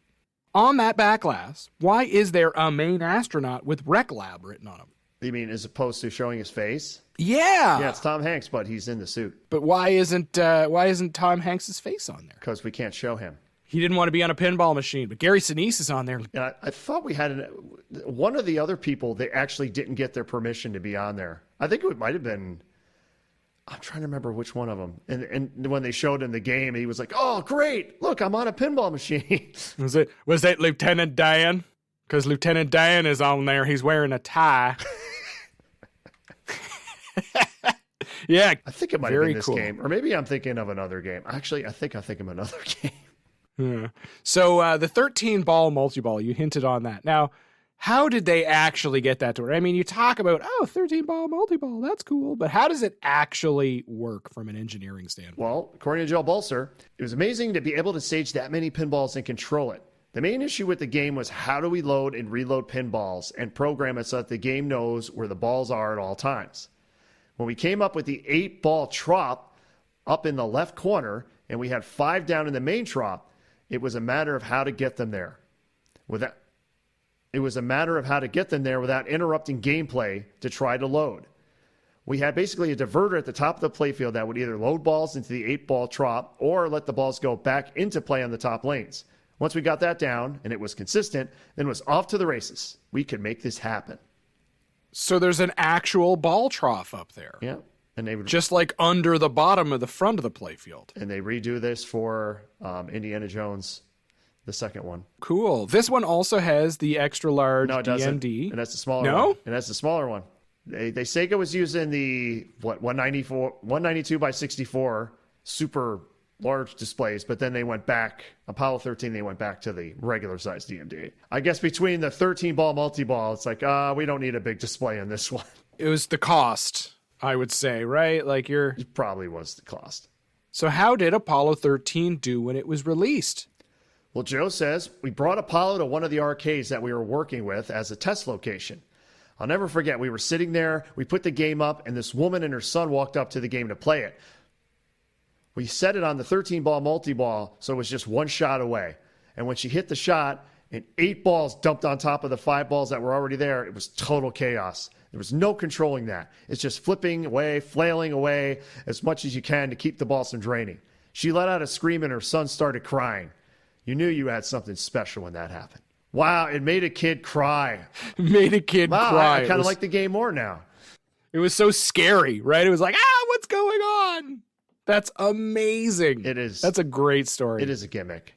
On that backglass, why is there a main astronaut with Rec Lab written on him?
You mean as opposed to showing his face?
Yeah.
Yeah, it's Tom Hanks, but he's in the suit.
But why isn't Tom Hanks' face on there?
Because we can't show him.
He didn't want to be on a pinball machine, but Gary Sinise is on there.
And I thought we had one of the other people, they actually didn't get their permission to be on there. I think it might have been, I'm trying to remember which one of them. And when they showed him the game, he was like, oh, great. Look, I'm on a pinball machine.
Was it Lieutenant Dan? Because Lieutenant Dan is on there. He's wearing a tie. Yeah.
I think it might have been this game. Or maybe I'm thinking of another game. Actually, I think of another game.
Yeah. So the 13-ball multi-ball, you hinted on that. Now, how did they actually get that to work? I mean, you talk about, 13-ball multi-ball, that's cool. But how does it actually work from an engineering standpoint?
Well, according to Joe Balcer, it was amazing to be able to stage that many pinballs and control it. The main issue with the game was how do we load and reload pinballs and program it so that the game knows where the balls are at all times. When we came up with the 8-ball trop up in the left corner and we had 5 down in the main trop, it was a matter of how to get them there. Without interrupting gameplay to try to load. We had basically a diverter at the top of the playfield that would either load balls into the 8-ball trop or let the balls go back into play on the top lanes. Once we got that down and it was consistent, then it was off to the races. We could make this happen.
So there's an actual ball trough up there.
Yeah. And they would
just like under the bottom of the front of the playfield.
And they redo this for Indiana Jones, the second one.
Cool. This one also has the extra large DMD.
And that's the smaller one. And that's the smaller one. Sega was using the 192 by 64 super large displays, but then they went back, Apollo 13, they went back to the regular size DMD. I guess between the 13-ball multi-ball, it's like, we don't need a big display in this one.
It was the cost, I would say, right?
It probably was the cost.
So how did Apollo 13 do when it was released?
Well, Joe says, we brought Apollo to one of the arcades that we were working with as a test location. I'll never forget, we were sitting there, we put the game up, and this woman and her son walked up to the game to play it. We set it on the 13-ball multi-ball, so it was just one shot away. And when she hit the shot, and 8 balls dumped on top of the 5 balls that were already there. It was total chaos. There was no controlling that. It's just flipping away, flailing away as much as you can to keep the balls from draining. She let out a scream and her son started crying. You knew you had something special when that happened. Wow, it made a kid cry.
Made a kid cry.
I kind of like the game more now.
It was so scary, right? It was like, what's going on? That's amazing.
It is.
That's a great story.
It is a gimmick.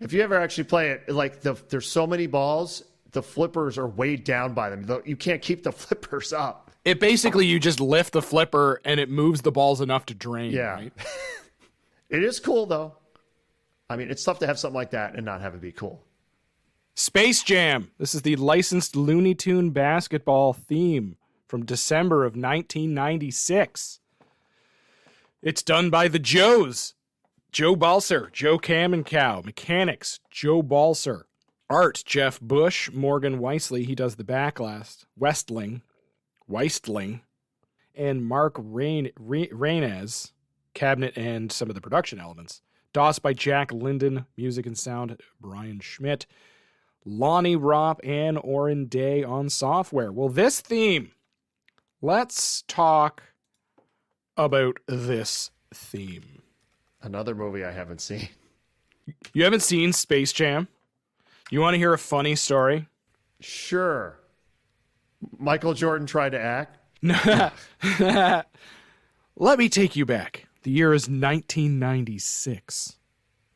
If you ever actually play it, like there's so many balls, the flippers are weighed down by them. You can't keep the flippers up.
It basically, you just lift the flipper and it moves the balls enough to drain.
Yeah.
Right?
It is cool, though. I mean, it's tough to have something like that and not have it be cool.
Space Jam. This is the licensed Looney Tune basketball theme from December of 1996. It's done by the Joes. Joe Balcer, Joe Kamenkow. Mechanics, Joe Balcer. Art, Jeff Bush. Morgan Weissley, he does the backlast. Weistling. And Mark Reines, cabinet and some of the production elements. DOS by Jack Linden. Music and sound, Brian Schmidt. Lonnie Ropp and Oren Day on software. Well, this theme, let's talk about this theme.
Another movie I haven't seen.
You haven't seen Space Jam? You want to hear a funny story?
Sure. Michael Jordan tried to act.
Let me take you back. The year is 1996.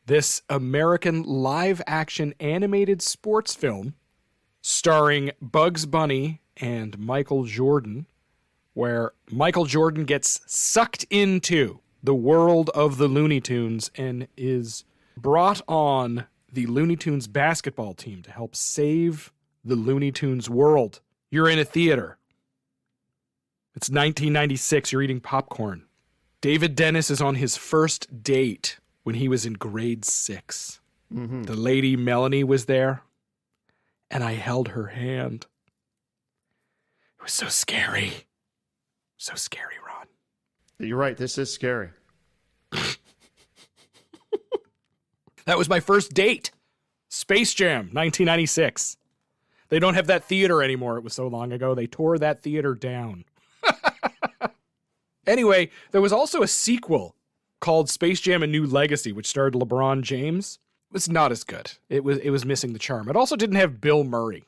This American live-action animated sports film starring Bugs Bunny and Michael Jordan, where Michael Jordan gets sucked into the world of the Looney Tunes and is brought on the Looney Tunes basketball team to help save the Looney Tunes world. You're in a theater. It's 1996. You're eating popcorn. David Dennis is on his first date when he was in grade 6. Mm-hmm. The lady Melanie was there, and I held her hand. It was so scary. So scary, Ron.
You're right. This is scary.
That was my first date. Space Jam, 1996. They don't have that theater anymore. It was so long ago. They tore that theater down. Anyway, there was also a sequel called Space Jam: A New Legacy, which starred LeBron James. It was not as good. It was missing the charm. It also didn't have Bill Murray.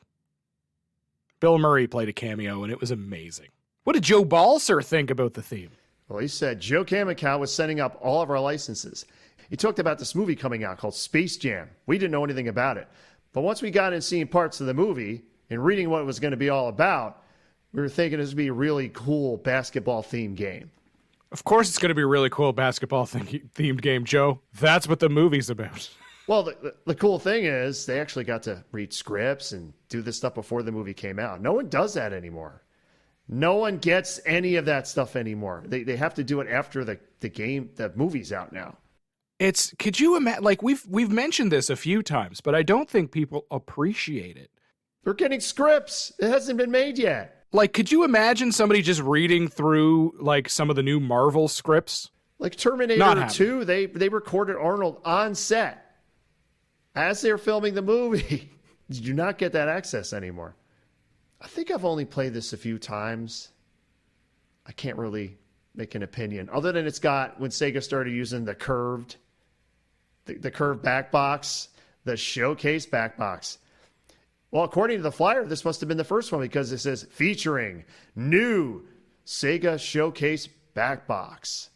Bill Murray played a cameo, and it was amazing. What did Joe Balcer think about the theme?
Well, he said Joe Kamenkow was setting up all of our licenses. He talked about this movie coming out called Space Jam. We didn't know anything about it. But once we got in seeing parts of the movie and reading what it was going to be all about, we were thinking this would be a really cool basketball-themed game.
Of course it's going to be a really cool basketball-themed game, Joe. That's what the movie's about.
Well, the cool thing is they actually got to read scripts and do this stuff before the movie came out. No one does that anymore. No one gets any of that stuff anymore. They have to do it after the movie's out now.
Could you imagine, like we've mentioned this a few times, but I don't think people appreciate it.
They're getting scripts. It hasn't been made yet.
Like, could you imagine somebody just reading through, like, some of the new Marvel scripts?
Like Terminator 2, they recorded Arnold on set as they're filming the movie. You do not get that access anymore. I think I've only played this a few times. I can't really make an opinion. Other than it's got, when Sega started using the curved back box, the showcase back box. Well, according to the flyer, this must have been the first one because it says featuring new Sega Showcase back box.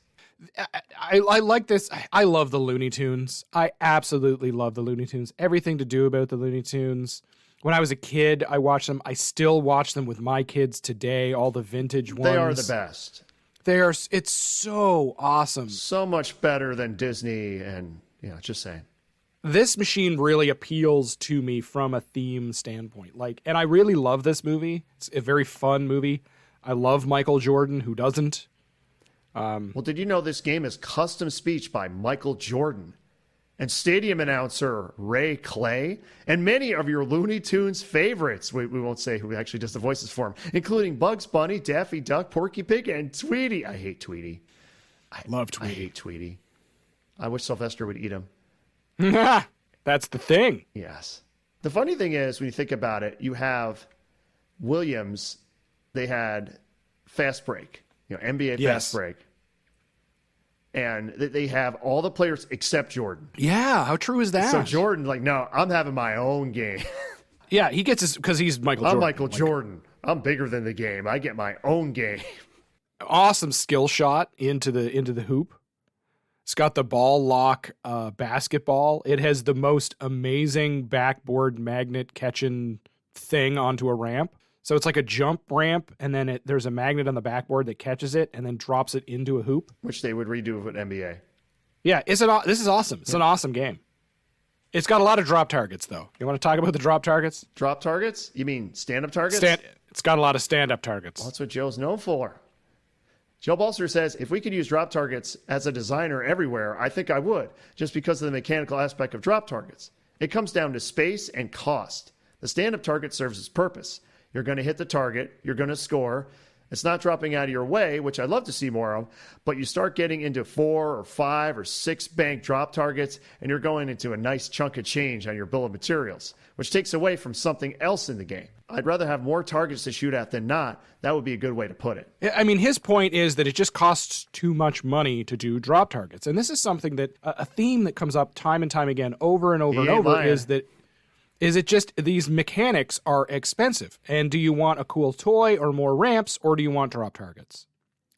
I like this. I love the Looney Tunes. I absolutely love the Looney Tunes. Everything to do about the Looney Tunes. When I was a kid, I watched them. I still watch them with my kids today, all the vintage ones.
They are the best.
It's so awesome.
So much better than Disney and, just saying.
This machine really appeals to me from a theme standpoint. And I really love this movie. It's a very fun movie. I love Michael Jordan. Who doesn't?
Well, did you know this game is custom speech by Michael Jordan and stadium announcer Ray Clay and many of your Looney Tunes favorites? We won't say who actually does the voices for him, including Bugs Bunny, Daffy Duck, Porky Pig, and Tweety. I hate Tweety.
Love Tweety.
I hate Tweety. I wish Sylvester would eat him.
That's the thing.
Yes. The funny thing is, when you think about it, you have Williams, they had Fast Break, NBA Fast Break. And they have all the players except Jordan.
Yeah, how true is that?
So Jordan, no, I'm having my own game.
Yeah, he gets his, because he's Michael Jordan.
I'm Michael Jordan. I'm bigger than the game. I get my own game.
Awesome skill shot into the hoop. It's got the ball lock basketball. It has the most amazing backboard magnet catching thing onto a ramp. So it's like a jump ramp, and then there's a magnet on the backboard that catches it and then drops it into a hoop.
Which they would redo with NBA.
Yeah, this is awesome. It's an awesome game. It's got a lot of drop targets, though. You want to talk about the drop targets?
Drop targets? You mean stand-up targets?
It's got a lot of stand-up targets.
Well, that's what Joe's known for. Joe Balcer says, if we could use drop targets as a designer everywhere, I think I would, just because of the mechanical aspect of drop targets. It comes down to space and cost. The stand-up target serves its purpose. You're going to hit the target. You're going to score. It's not dropping out of your way, which I'd love to see more of, but you start getting into 4 or 5 or 6 bank drop targets, and you're going into a nice chunk of change on your bill of materials, which takes away from something else in the game. I'd rather have more targets to shoot at than not. That would be a good way to put it.
I mean, his point is that it just costs too much money to do drop targets. And this is something that a theme that comes up time and time again over and over and over is it just these mechanics are expensive. And do you want a cool toy or more ramps, or do you want drop targets?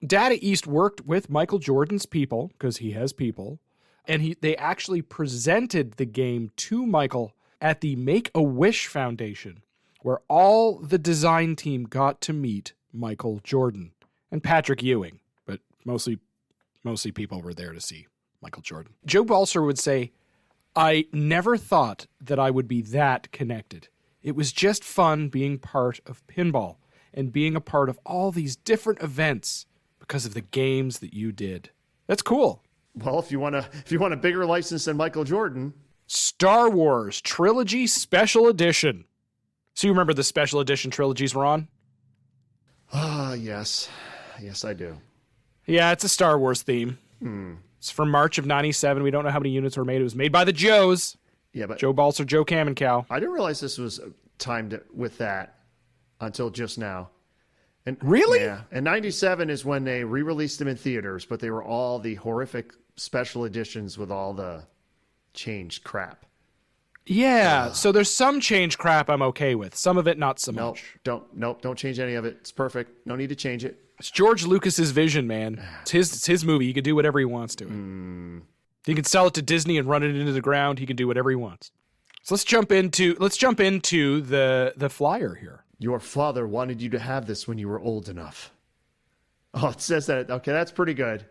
Data East worked with Michael Jordan's people, because he has people, and they actually presented the game to Michael at the Make-A-Wish Foundation, where all the design team got to meet Michael Jordan and Patrick Ewing, but mostly people were there to see Michael Jordan. Joe Balcer would say, I never thought that I would be that connected. It was just fun being part of pinball and being a part of all these different events because of the games that you did. That's cool.
Well, if you want a bigger license than Michael Jordan,
Star Wars Trilogy Special Edition. So you remember the Special Edition trilogies were on?
Yes. Yes, I do.
Yeah, it's a Star Wars theme. It's from March of 97. We don't know how many units were made. It was made by the Joes.
Yeah, but
Joe Balcer, Joe Kamenkow.
I didn't realize this was timed with that until just now. And
really?
Yeah. And 97 is when they re-released them in theaters, but they were all the horrific special editions with all the changed crap.
Yeah, so there's some change crap I'm okay with. Some of it not so much.
Don't change any of it. It's perfect. No need to change it.
It's George Lucas's vision, man. It's his movie. He can do whatever he wants to it. He can sell it to Disney and run it into the ground. He can do whatever he wants. So let's jump into the flyer here.
Your father wanted you to have this when you were old enough. Oh, it says that. Okay, that's pretty good.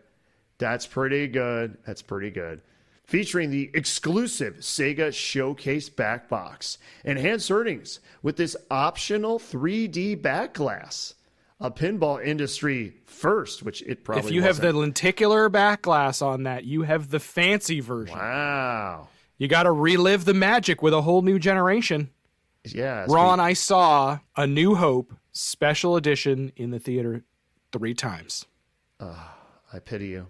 That's pretty good. Featuring the exclusive Sega Showcase back box. Enhanced earnings with this optional 3D back glass. A pinball industry first, which it probably
If you
wasn't.
have the lenticular back glass on that, you have the fancy version.
Wow.
You got to relive the magic with a whole new generation.
Yeah.
Ron, I saw A New Hope special edition in the theater 3 times.
I pity you.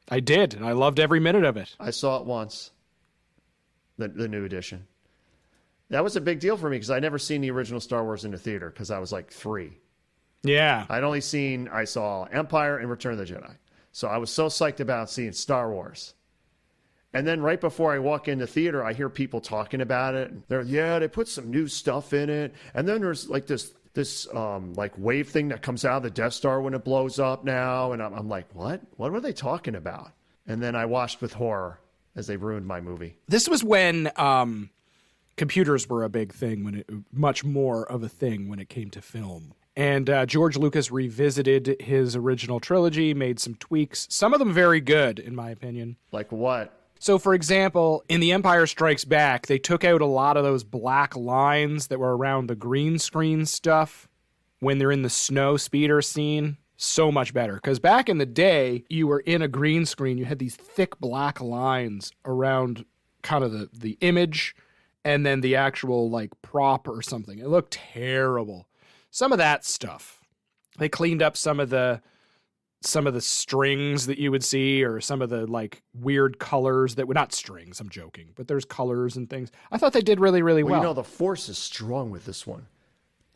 I did, and I loved every minute of it.
I saw it once. The new edition. That was a big deal for me because I'd never seen the original Star Wars in the theater because I was like 3.
Yeah.
I saw Empire and Return of the Jedi. So I was so psyched about seeing Star Wars. And then right before I walk in the theater, I hear people talking about it. They put some new stuff in it. And then there's like this like wave thing that comes out of the Death Star when it blows up now. And I'm like, what? What were they talking about? And then I watched with horror as they ruined my movie.
This was when computers were a big thing, much more of a thing when it came to film. And George Lucas revisited his original trilogy, made some tweaks, some of them very good, in my opinion.
Like what?
So, for example, in The Empire Strikes Back, they took out a lot of those black lines that were around the green screen stuff when they're in the snow speeder scene. So much better. Because back in the day, you were in a green screen, you had these thick black lines around kind of the image and then the actual like prop or something. It looked terrible. Some of that stuff. They cleaned up some of the some of the strings that you would see, or some of the like weird colors that were not strings. I'm joking, but there's colors and things. I thought they did really, really well.
You know, the force is strong with this one.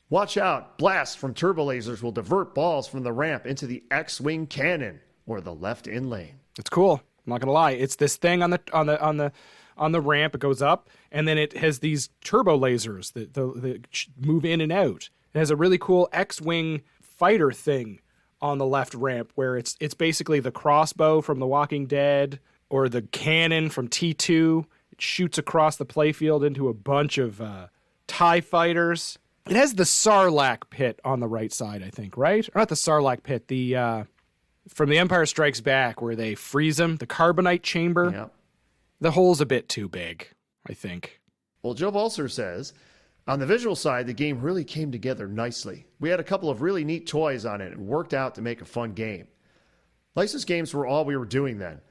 Watch out. Blasts from turbo lasers will divert balls from the ramp into the X-wing cannon or the left in lane.
It's cool. I'm not gonna lie. It's this thing on the ramp. It goes up, and then it has these turbo lasers that move in and out. It has a really cool X-wing fighter thing on the left ramp, where it's basically the crossbow from The Walking Dead or the cannon from T2. It shoots across the playfield into a bunch of TIE fighters. It has the Sarlacc pit on the right side, I think, right? Or not the Sarlacc pit, the from The Empire Strikes Back, where they freeze him, the carbonite chamber.
Yep.
The hole's a bit too big, I think.
Well, Joe Balcer says, on the visual side, the game really came together nicely. We had a couple of really neat toys on it and worked out to make a fun game. Licensed games were all we were doing then.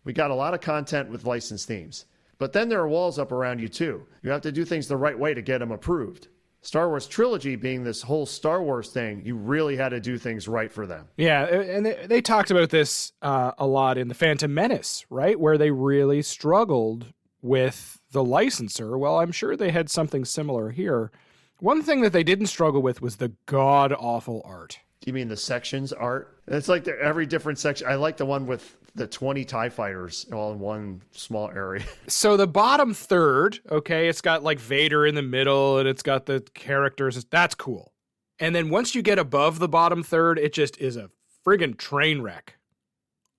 We got a lot of content with licensed themes. But then there are walls up around you too. You have to do things the right way to get them approved. Star Wars Trilogy being this whole Star Wars thing, you really had to do things right for them.
Yeah, and they talked about this a lot in The Phantom Menace, right? Where they really struggled with the licensor. Well, I'm sure they had something similar here. One thing that they didn't struggle with was the god-awful art.
You mean the sections art? It's like every different section. I like the one with the 20 TIE fighters all in one small area.
So the bottom third, okay, it's got like Vader in the middle and it's got the characters. That's cool. And then once you get above the bottom third, it just is a friggin' train wreck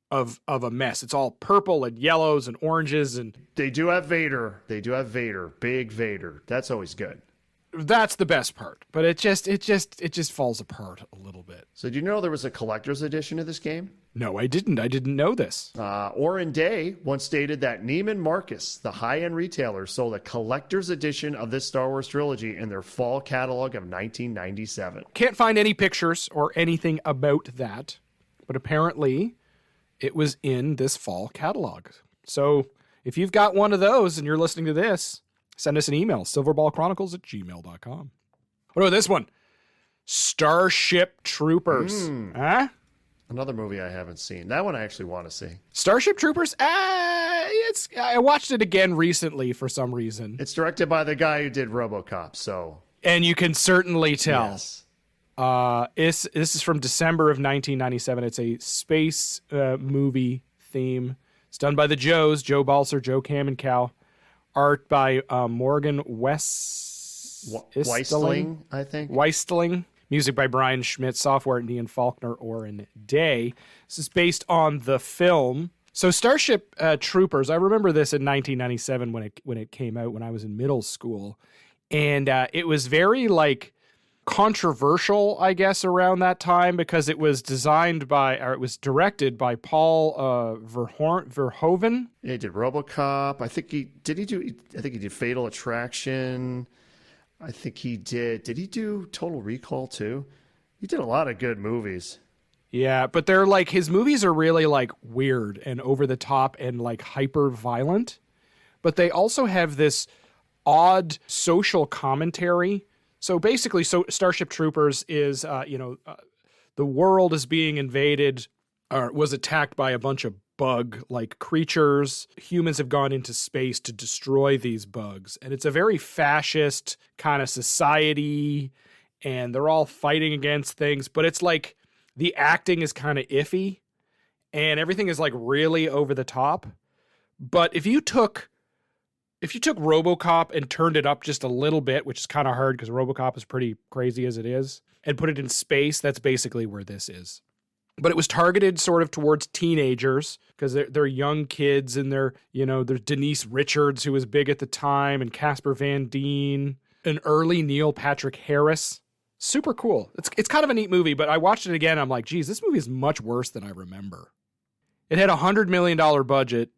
of a mess. It's all purple and yellows and oranges, and
They do have Vader. Big Vader. That's always good.
that's the best part. But it just falls apart a little bit.
So do you know there was a collector's edition of this game?
No, I didn't. I didn't know this.
Oren Day once stated that Neiman Marcus, the high-end retailer, sold a collector's edition of this Star Wars trilogy in their fall catalog of 1997.
Can't find any pictures or anything about that, but apparently it was in this fall catalog. So if you've got one of those and you're listening to this, send us an email, silverballchronicles@gmail.com. What about this one? Starship Troopers. Huh?
Another movie I haven't seen. That one I actually want to see.
Starship Troopers? I watched it again recently for some reason.
It's directed by the guy who did RoboCop, so...
And you can certainly tell.
Yes.
This is from December of 1997. It's a space movie theme. It's done by the Joes, Joe Balcer, Joe Kamenkow. Art by Morgan
Weistling, I think.
Weistling. Music by Brian Schmidt. Software at Ian Faulkner, Oren Day. This is based on the film. So Starship Troopers, I remember this in 1997 when it came out when I was in middle school. And it was very like controversial, I guess, around that time because it was directed by Paul Verhoeven.
Yeah, he did RoboCop. I think he did Fatal Attraction. I think he did. Did he do Total Recall too? He did a lot of good movies.
Yeah, but they're like, his movies are really like weird and over the top and like hyper violent, but they also have this odd social commentary. So basically, Starship Troopers is, the world is being invaded or was attacked by a bunch of bug-like creatures. Humans have gone into space to destroy these bugs. And it's a very fascist kind of society, and they're all fighting against things. But it's like the acting is kind of iffy, and everything is like really over the top. But if you took RoboCop and turned it up just a little bit, which is kind of hard because RoboCop is pretty crazy as it is, and put it in space, that's basically where this is. But it was targeted sort of towards teenagers because they're young kids, and there's Denise Richards, who was big at the time, and Casper Van Dien, an early Neil Patrick Harris. Super cool. It's kind of a neat movie, but I watched it again. I'm like, geez, this movie is much worse than I remember. It had a $100 million budget.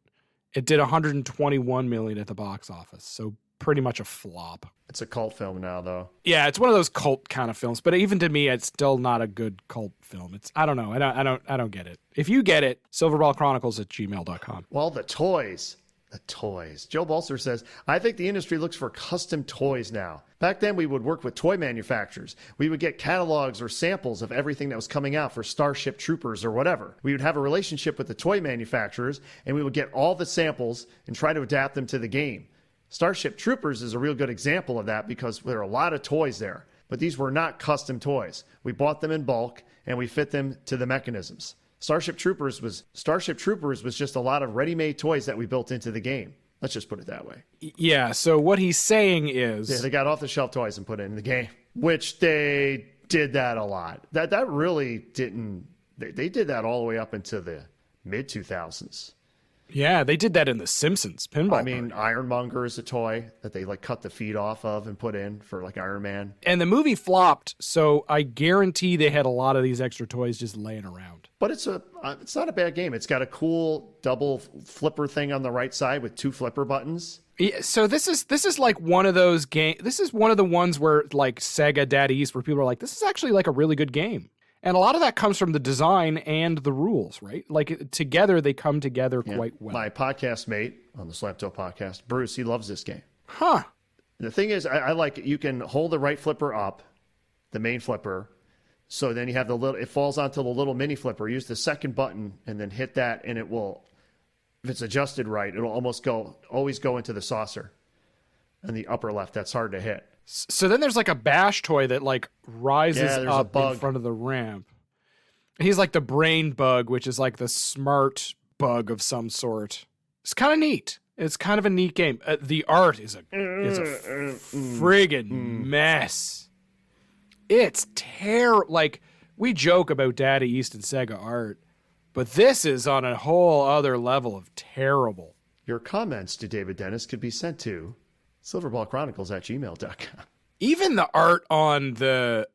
It did $121 million at the box office, so pretty much a flop.
It's a cult film now, though.
Yeah, it's one of those cult kind of films, but even to me, it's still not a good cult film. I don't know. I don't get it. If you get it, silverballchronicles@gmail.com.
Well, the toys. Toys. Joe Balcer says, I think the industry looks for custom toys now. Back then, we would work with toy manufacturers. We would get catalogs or samples of everything that was coming out for Starship Troopers or whatever. We would have a relationship with the toy manufacturers, and we would get all the samples and try to adapt them to the game. Starship Troopers is a real good example of that because there are a lot of toys there. But these were not custom toys. We bought them in bulk, and we fit them to the mechanisms. Starship Troopers was just a lot of ready-made toys that we built into the game. Let's just put it that way.
Yeah, so what he's saying is...
Yeah, they got off-the-shelf toys and put it in the game, which they did that a lot. That really didn't... They did that all the way up into the mid-2000s.
Yeah, they did that in The Simpsons Pinball.
I mean, Ironmonger is a toy that they like cut the feet off of and put in for like Iron Man.
And the movie flopped, so I guarantee they had a lot of these extra toys just laying around.
But it's not a bad game. It's got a cool double flipper thing on the right side with 2 flipper buttons.
Yeah, so this is like one of those game. This is one of the ones where like Sega Daddy East, where people are like, this is actually like a really good game. And a lot of that comes from the design and the rules, right? Like together, they come together quite well.
My podcast mate on the Slapto podcast, Bruce, he loves this game.
Huh.
The thing is, I like it. You can hold the right flipper up, the main flipper. So then you have it falls onto the little mini flipper. Use the second button and then hit that, and it will, if it's adjusted right, it'll always go into the saucer in the upper left. That's hard to hit.
So then there's like a bash toy that like rises up in front of the ramp. He's like the brain bug, which is like the smart bug of some sort. It's kind of neat. It's kind of a neat game. The art is a friggin' mess. It's terrible. Like, we joke about Daddy East and Sega art, but this is on a whole other level of terrible.
Your comments to David Dennis could be sent to silverballchronicles@gmail.com.
Even the art on the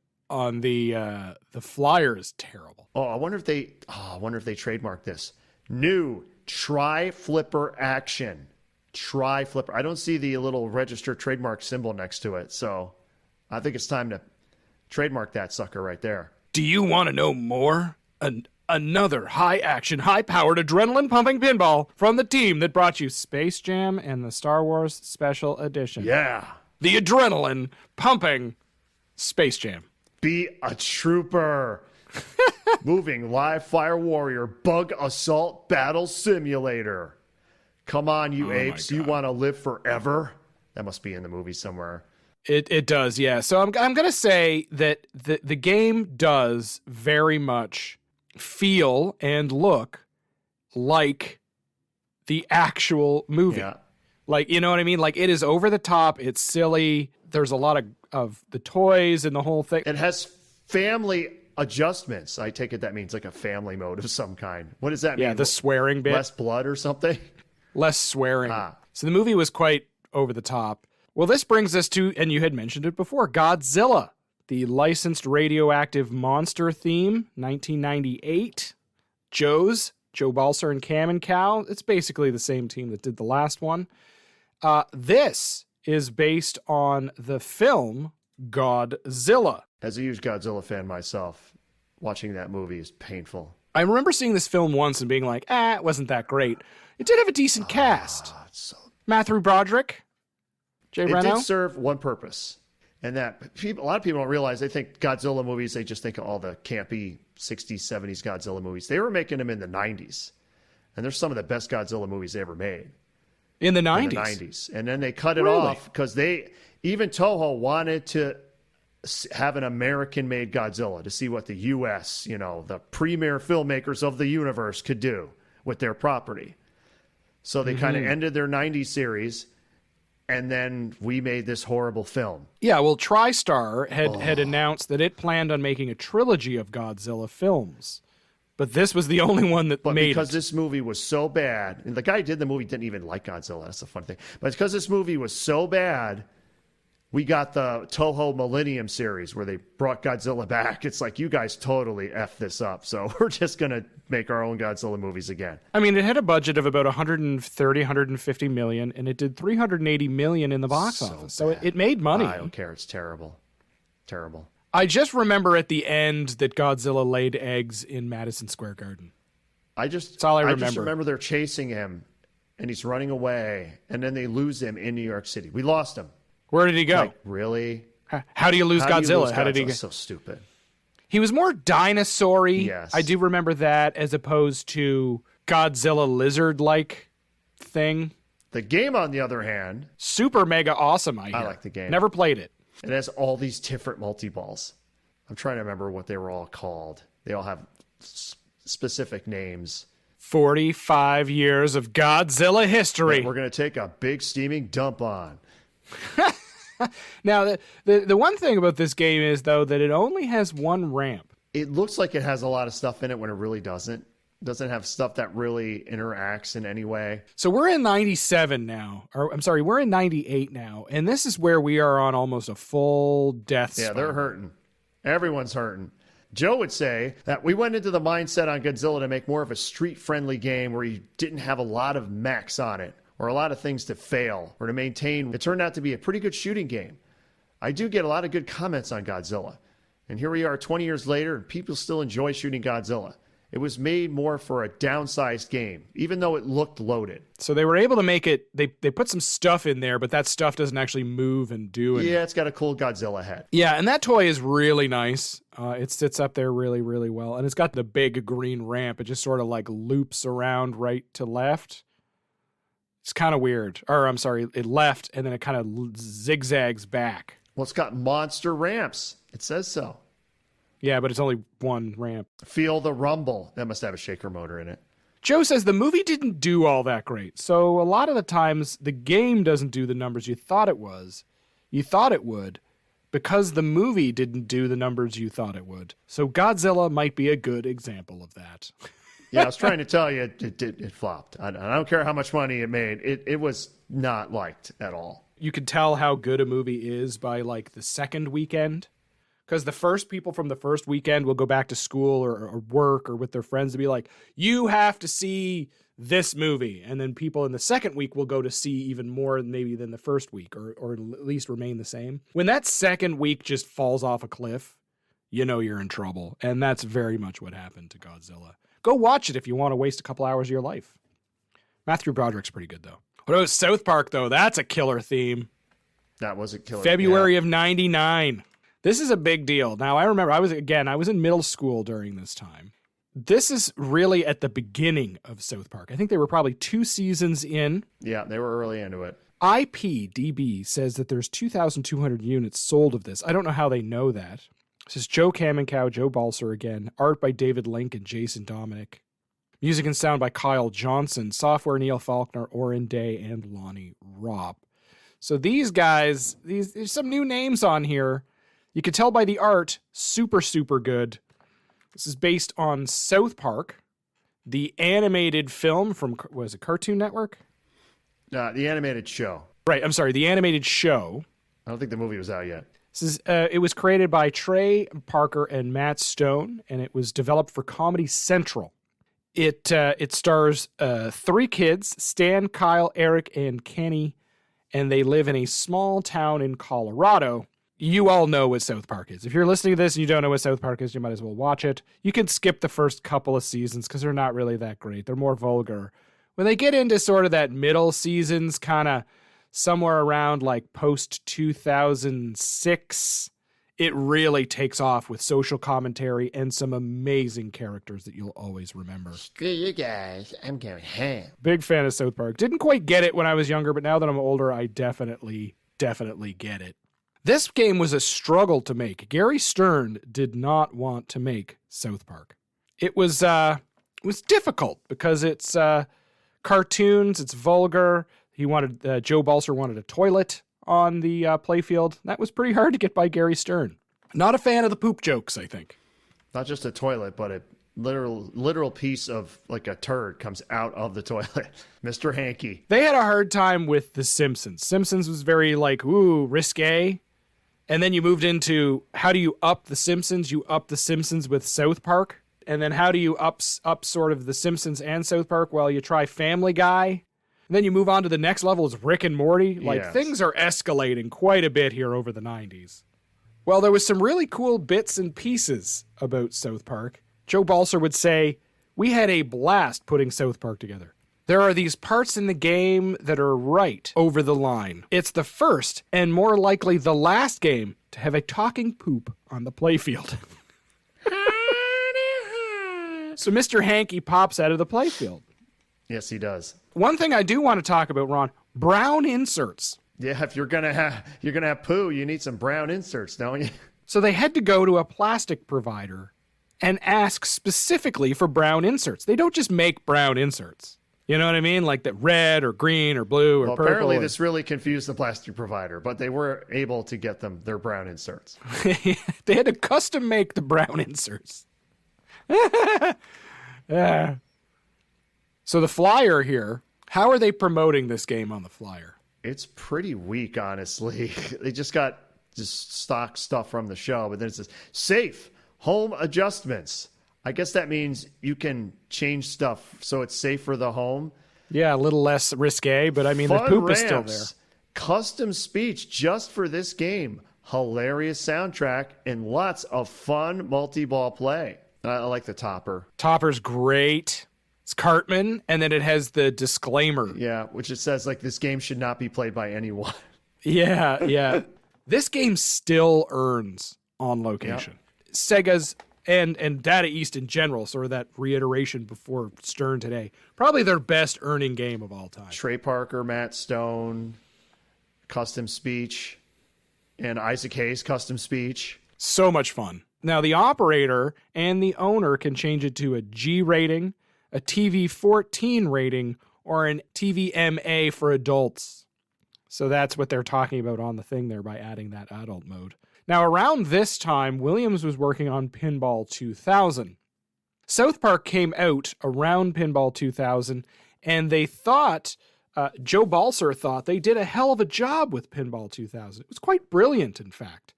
flyer is terrible.
Oh, I wonder if they trademark this. New tri-flipper action. Tri-flipper. I don't see the little registered trademark symbol next to it, so I think it's time to trademark that sucker right there.
Do you want to know more? Another high-action, high-powered, adrenaline-pumping pinball from the team that brought you Space Jam and the Star Wars Special Edition.
Yeah.
The adrenaline-pumping Space Jam.
Be a trooper. Moving live fire warrior bug assault battle simulator. Come on, you apes. You want to live forever? That must be in the movie somewhere.
It does, yeah. So I'm going to say that the game does very much feel and look like the actual movie.
Yeah.
Like, you know what I mean? Like, it is over the top. It's silly. There's a lot of the toys and the whole thing.
It has family adjustments. I take it that means like a family mode of some kind. What does that mean?
Yeah, the swearing bit.
Less blood or something?
Less swearing. So the movie was quite over the top. Well, this brings us to, and you had mentioned it before, Godzilla, the licensed radioactive monster theme, 1998. Joe Balcer and Cam and Cal. It's basically the same team that did the last one. This is based on the film Godzilla.
As a huge Godzilla fan myself, watching that movie is painful.
I remember seeing this film once and being like, it wasn't that great. It did have a decent cast. Matthew Broderick, Jay Reno.
It did serve one purpose. And that a lot of people don't realize, they think Godzilla movies, they just think of all the campy 60s, 70s Godzilla movies. They were making them in the 90s. And they're some of the best Godzilla movies they ever made.
In the 90s?
In the 90s. And then they cut it off because even Toho wanted to have an American-made Godzilla to see what the U.S., the premier filmmakers of the universe could do with their property. So they kind of ended their 90s series, and then we made this horrible film. Yeah, well, TriStar had announced that it planned on making a trilogy of Godzilla films. But this was the only one that made it. Because this movie was so bad, and the guy who did the movie didn't even like Godzilla. That's the fun thing. But because this movie was so bad, we got the Toho Millennium series where they brought Godzilla back. It's like, you guys totally effed this up. So we're just going to make our own Godzilla movies again. I mean, it had a budget of about 150 million, and it did 380 million in the box office. So it made money. I don't care. It's terrible. Terrible. I just remember at the end that Godzilla laid eggs in Madison Square Garden. That's all I remember. I just remember they're chasing him, and he's running away, and then they lose him in New York City. We lost him.
Where did he go?
Like, really?
How do you lose Godzilla? How did he
Godzilla?
get?
So stupid.
He was more dinosaur-y.
Yes.
I do remember that, as opposed to Godzilla lizard-like thing.
The game, on the other hand,
Super mega awesome, I hear.
I like the game.
Never played it.
it has all these different multi-balls. I'm trying to remember what they were all called. They all have specific names.
45 years of Godzilla history.
That we're going to take a big steaming dump on.
Now, the one thing about this game is, though, that it only has one ramp.
It looks like it has a lot of stuff in it when it really doesn't. It doesn't have stuff that really interacts in any way.
So we're in 97 now. Or, I'm sorry, we're in 98 now. And this is where we are on almost a full death
Yeah,
spiral.
they're hurting. Everyone's hurting. Joe would say that we went into the mindset on Godzilla to make more of a street-friendly game where you didn't have a lot of mechs on it or a lot of things to fail or to maintain. It turned out to be a pretty good shooting game. I do get a lot of good comments on Godzilla. And here we are 20 years later, and people still enjoy shooting Godzilla. It was made more for a downsized game, even though it looked loaded.
So they were able to make it, they put some stuff in there, but that stuff doesn't actually move and do it.
Yeah, it's got a cool Godzilla head.
Yeah, and that toy is really nice. It sits up there really, really well. And it's got the big green ramp. It just sort of like loops around right to left. It's kind of weird. Or I'm sorry, it left, and then it kind of zigzags back.
Well, it's got monster ramps. It says so.
Yeah, but it's only one ramp.
Feel the rumble. That must have a shaker motor in it.
Joe says the movie didn't do all that great. So a lot of the times the game doesn't do the numbers you thought it was. You thought it would because the movie didn't do the numbers you thought it would. So Godzilla might be a good example of that.
Yeah, I was trying to tell you it flopped. I don't care how much money it made. It was not liked at all.
You could tell how good a movie is by like the second weekend. Because the first people from the first weekend will go back to school or work or with their friends to be like, you have to see this movie. And then people in the second week will go to see even more maybe than the first week or at least remain the same. When that second week just falls off a cliff, you know you're in trouble. And that's very much what happened to Godzilla. Go watch it if you want to waste a couple hours of your life. Matthew Broderick's pretty good, though. What about South Park, though? That's a killer theme.
That was a killer.
February of 99. This is a big deal. Now, I remember I was in middle school during this time. This is really at the beginning of South Park. I think they were probably 2 seasons in.
Yeah, they were early into it.
IPDB says that there's 2,200 units sold of this. I don't know how they know that. This is Joe Kamenkow, Joe Balcer again. Art by David Link and Jason Dominic. Music and sound by Kyle Johnson. Software Neil Faulkner, Oren Day, and Lonnie Robb. So these guys, there's some new names on here. You can tell by the art, super, super good. This is based on South Park, the animated film from, was it Cartoon Network?
The animated show.
Right, I'm sorry, the animated show.
I don't think the movie was out yet.
This is, it was created by Trey Parker and Matt Stone, and it was developed for Comedy Central. It stars 3 kids, Stan, Kyle, Eric, and Kenny, and they live in a small town in Colorado. You all know what South Park is. If you're listening to this and you don't know what South Park is, you might as well watch it. You can skip the first couple of seasons because they're not really that great. They're more vulgar. When they get into sort of that middle seasons, kind of somewhere around like post 2006, it really takes off with social commentary and some amazing characters that you'll always remember.
Screw you guys. I'm going ham.
Big fan of South Park. Didn't quite get it when I was younger, but now that I'm older, I definitely get it. This game was a struggle to make. Gary Stern did not want to make South Park. It was difficult because it's cartoons, it's vulgar. He wanted Joe Balcer wanted a toilet on the playfield. That was pretty hard to get by Gary Stern. Not a fan of the poop jokes, I think.
Not just a toilet, but a literal piece of like a turd comes out of the toilet. Mr. Hanky.
They had a hard time with The Simpsons. Simpsons was very like, ooh, risque. And then you moved into how do you up The Simpsons? You up The Simpsons with South Park. And then how do you up sort of The Simpsons and South Park? Well, you try Family Guy. And then you move on to the next level is Rick and Morty. Like,
yes.
Things are escalating quite a bit here over the 90s. Well, there was some really cool bits and pieces about South Park. Joe Balcer would say, we had a blast putting South Park together. There are these parts in the game that are right over the line. It's the first, and more likely the last game, to have a talking poop on the playfield. So Mr. Hanky pops out of the playfield.
Yes, he does.
One thing I do want to talk about, Ron, brown inserts.
Yeah, if you're gonna have poo, you need some brown inserts, don't you?
So they had to go to a plastic provider and ask specifically for brown inserts. They don't just make brown inserts. You know what I mean? Like that red or green or blue or purple.
Apparently this really confused the plastic provider, but they were able to get them their brown inserts.
They had to custom make the brown inserts. So the flyer here, how are they promoting this game on the flyer?
It's pretty weak, honestly. They just got stock stuff from the show, but then it says, safe home adjustments. I guess that means you can change stuff so it's safe for the home.
Yeah, a little less risque, but I mean,
Fun
the poop
ramps,
is still there.
Custom speech just for this game. Hilarious soundtrack and lots of fun multi-ball play. I like the topper.
Topper's great. It's Cartman, and then it has the disclaimer.
Yeah, which it says, like, this game should not be played by anyone.
Yeah. This game still earns on location. Yep. Sega's and Data East in general, sort of that reiteration before Stern today, probably their best earning game of all time.
Trey Parker, Matt Stone, custom speech, and Isaac Hayes, custom speech.
So much fun. Now, the operator and the owner can change it to a G rating, a TV-14 rating, or an TVMA for adults. So that's what they're talking about on the thing there by adding that adult mode. Now, around this time, Williams was working on Pinball 2000. South Park came out around Pinball 2000, and they thought, Joe Balcer thought, they did a hell of a job with Pinball 2000. It was quite brilliant, in fact.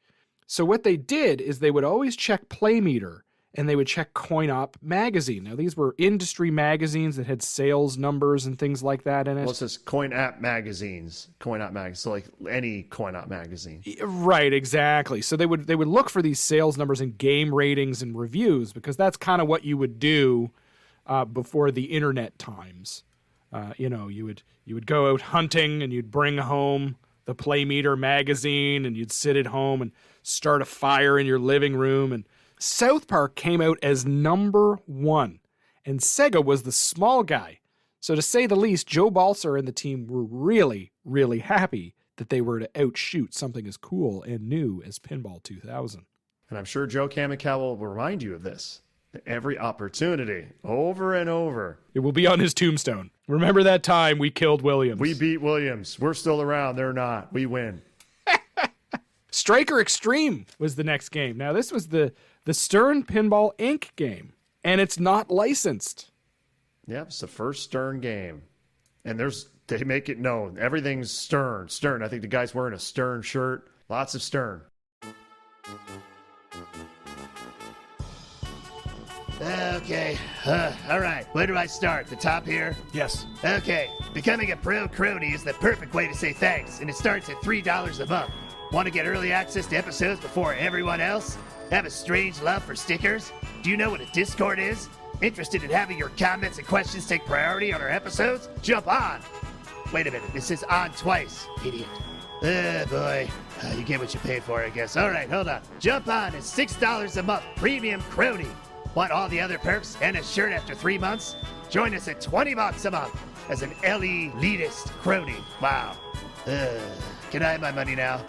So what they did is they would always check Playmeter, and they would check Coin-Op magazine. Now, these were industry magazines that had sales numbers and things like that in it.
Well, it says Coin-Op magazines. Coin-Op magazine. So, like, any Coin-Op magazine.
Right, exactly. So they would look for these sales numbers and game ratings and reviews, because that's kind of what you would do before the internet times. You would go out hunting, and you'd bring home the Playmeter magazine, and you'd sit at home and start a fire in your living room, and South Park came out as number 1, and Sega was the small guy. So to say the least, Joe Balcer and the team were really, really happy that they were to outshoot something as cool and new as Pinball 2000.
And I'm sure Joe Kamikawa will remind you of this at every opportunity, over and over.
It will be on his tombstone. Remember that time we killed Williams.
We beat Williams. We're still around. They're not. We win.
Striker Extreme was the next game. Now, this was the Stern Pinball Inc. game, and it's not licensed.
Yep, it's the first Stern game. And they make it known. Everything's Stern. Stern. I think the guy's wearing a Stern shirt. Lots of Stern.
Okay. All right. Where do I start? The top here?
Yes.
Okay. Becoming a pro crony is the perfect way to say thanks, and it starts at $3 a month. Want to get early access to episodes before everyone else? Have a strange love for stickers? Do you know what a Discord is? Interested in having your comments and questions take priority on our episodes? Jump on! Wait a minute, this is on twice, idiot. Oh boy, you get what you pay for, I guess. All right, hold on. Jump on, it's $6 a month, premium crony. Want all the other perks and a shirt after 3 months? Join us at $20 a month as an elitist crony. Wow. Can I have my money now?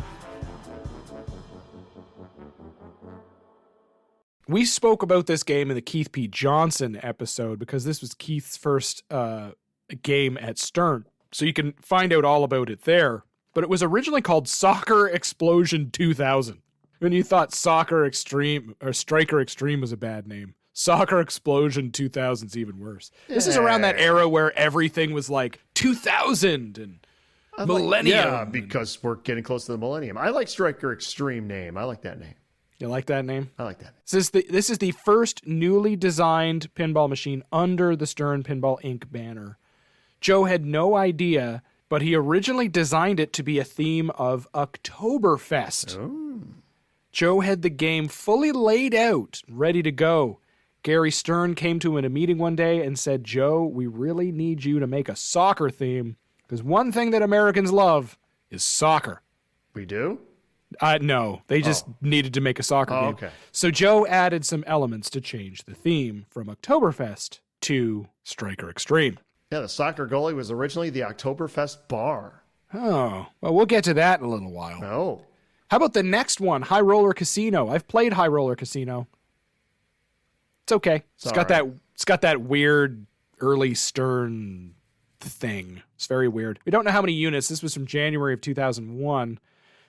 We spoke about this game in the Keith P. Johnson episode because this was Keith's first game at Stern. So you can find out all about it there. But it was originally called Soccer Explosion 2000. When you thought Soccer Extreme or Striker Extreme was a bad name, Soccer Explosion 2000 is even worse. This is around that era where everything was like 2000 and millennium.
Yeah, because we're getting close to the millennium. I like Striker Extreme name. I like that name.
You like that name?
I like that.
This is the first newly designed pinball machine under the Stern Pinball Inc. banner. Joe had no idea, but he originally designed it to be a theme of Oktoberfest.
Oh.
Joe had the game fully laid out, ready to go. Gary Stern came to him in a meeting one day and said, Joe, we really need you to make a soccer theme, because one thing that Americans love is soccer.
We do?
No, they just needed to make a soccer game.
Okay.
So Joe added some elements to change the theme from Oktoberfest to Striker Extreme.
Yeah, the soccer goalie was originally the Oktoberfest bar.
Oh, well, we'll get to that in a little while.
Oh.
How about the next one, High Roller Casino? I've played High Roller Casino. It's okay. It's got that weird early Stern thing. It's very weird. We don't know how many units. This was from January of 2001.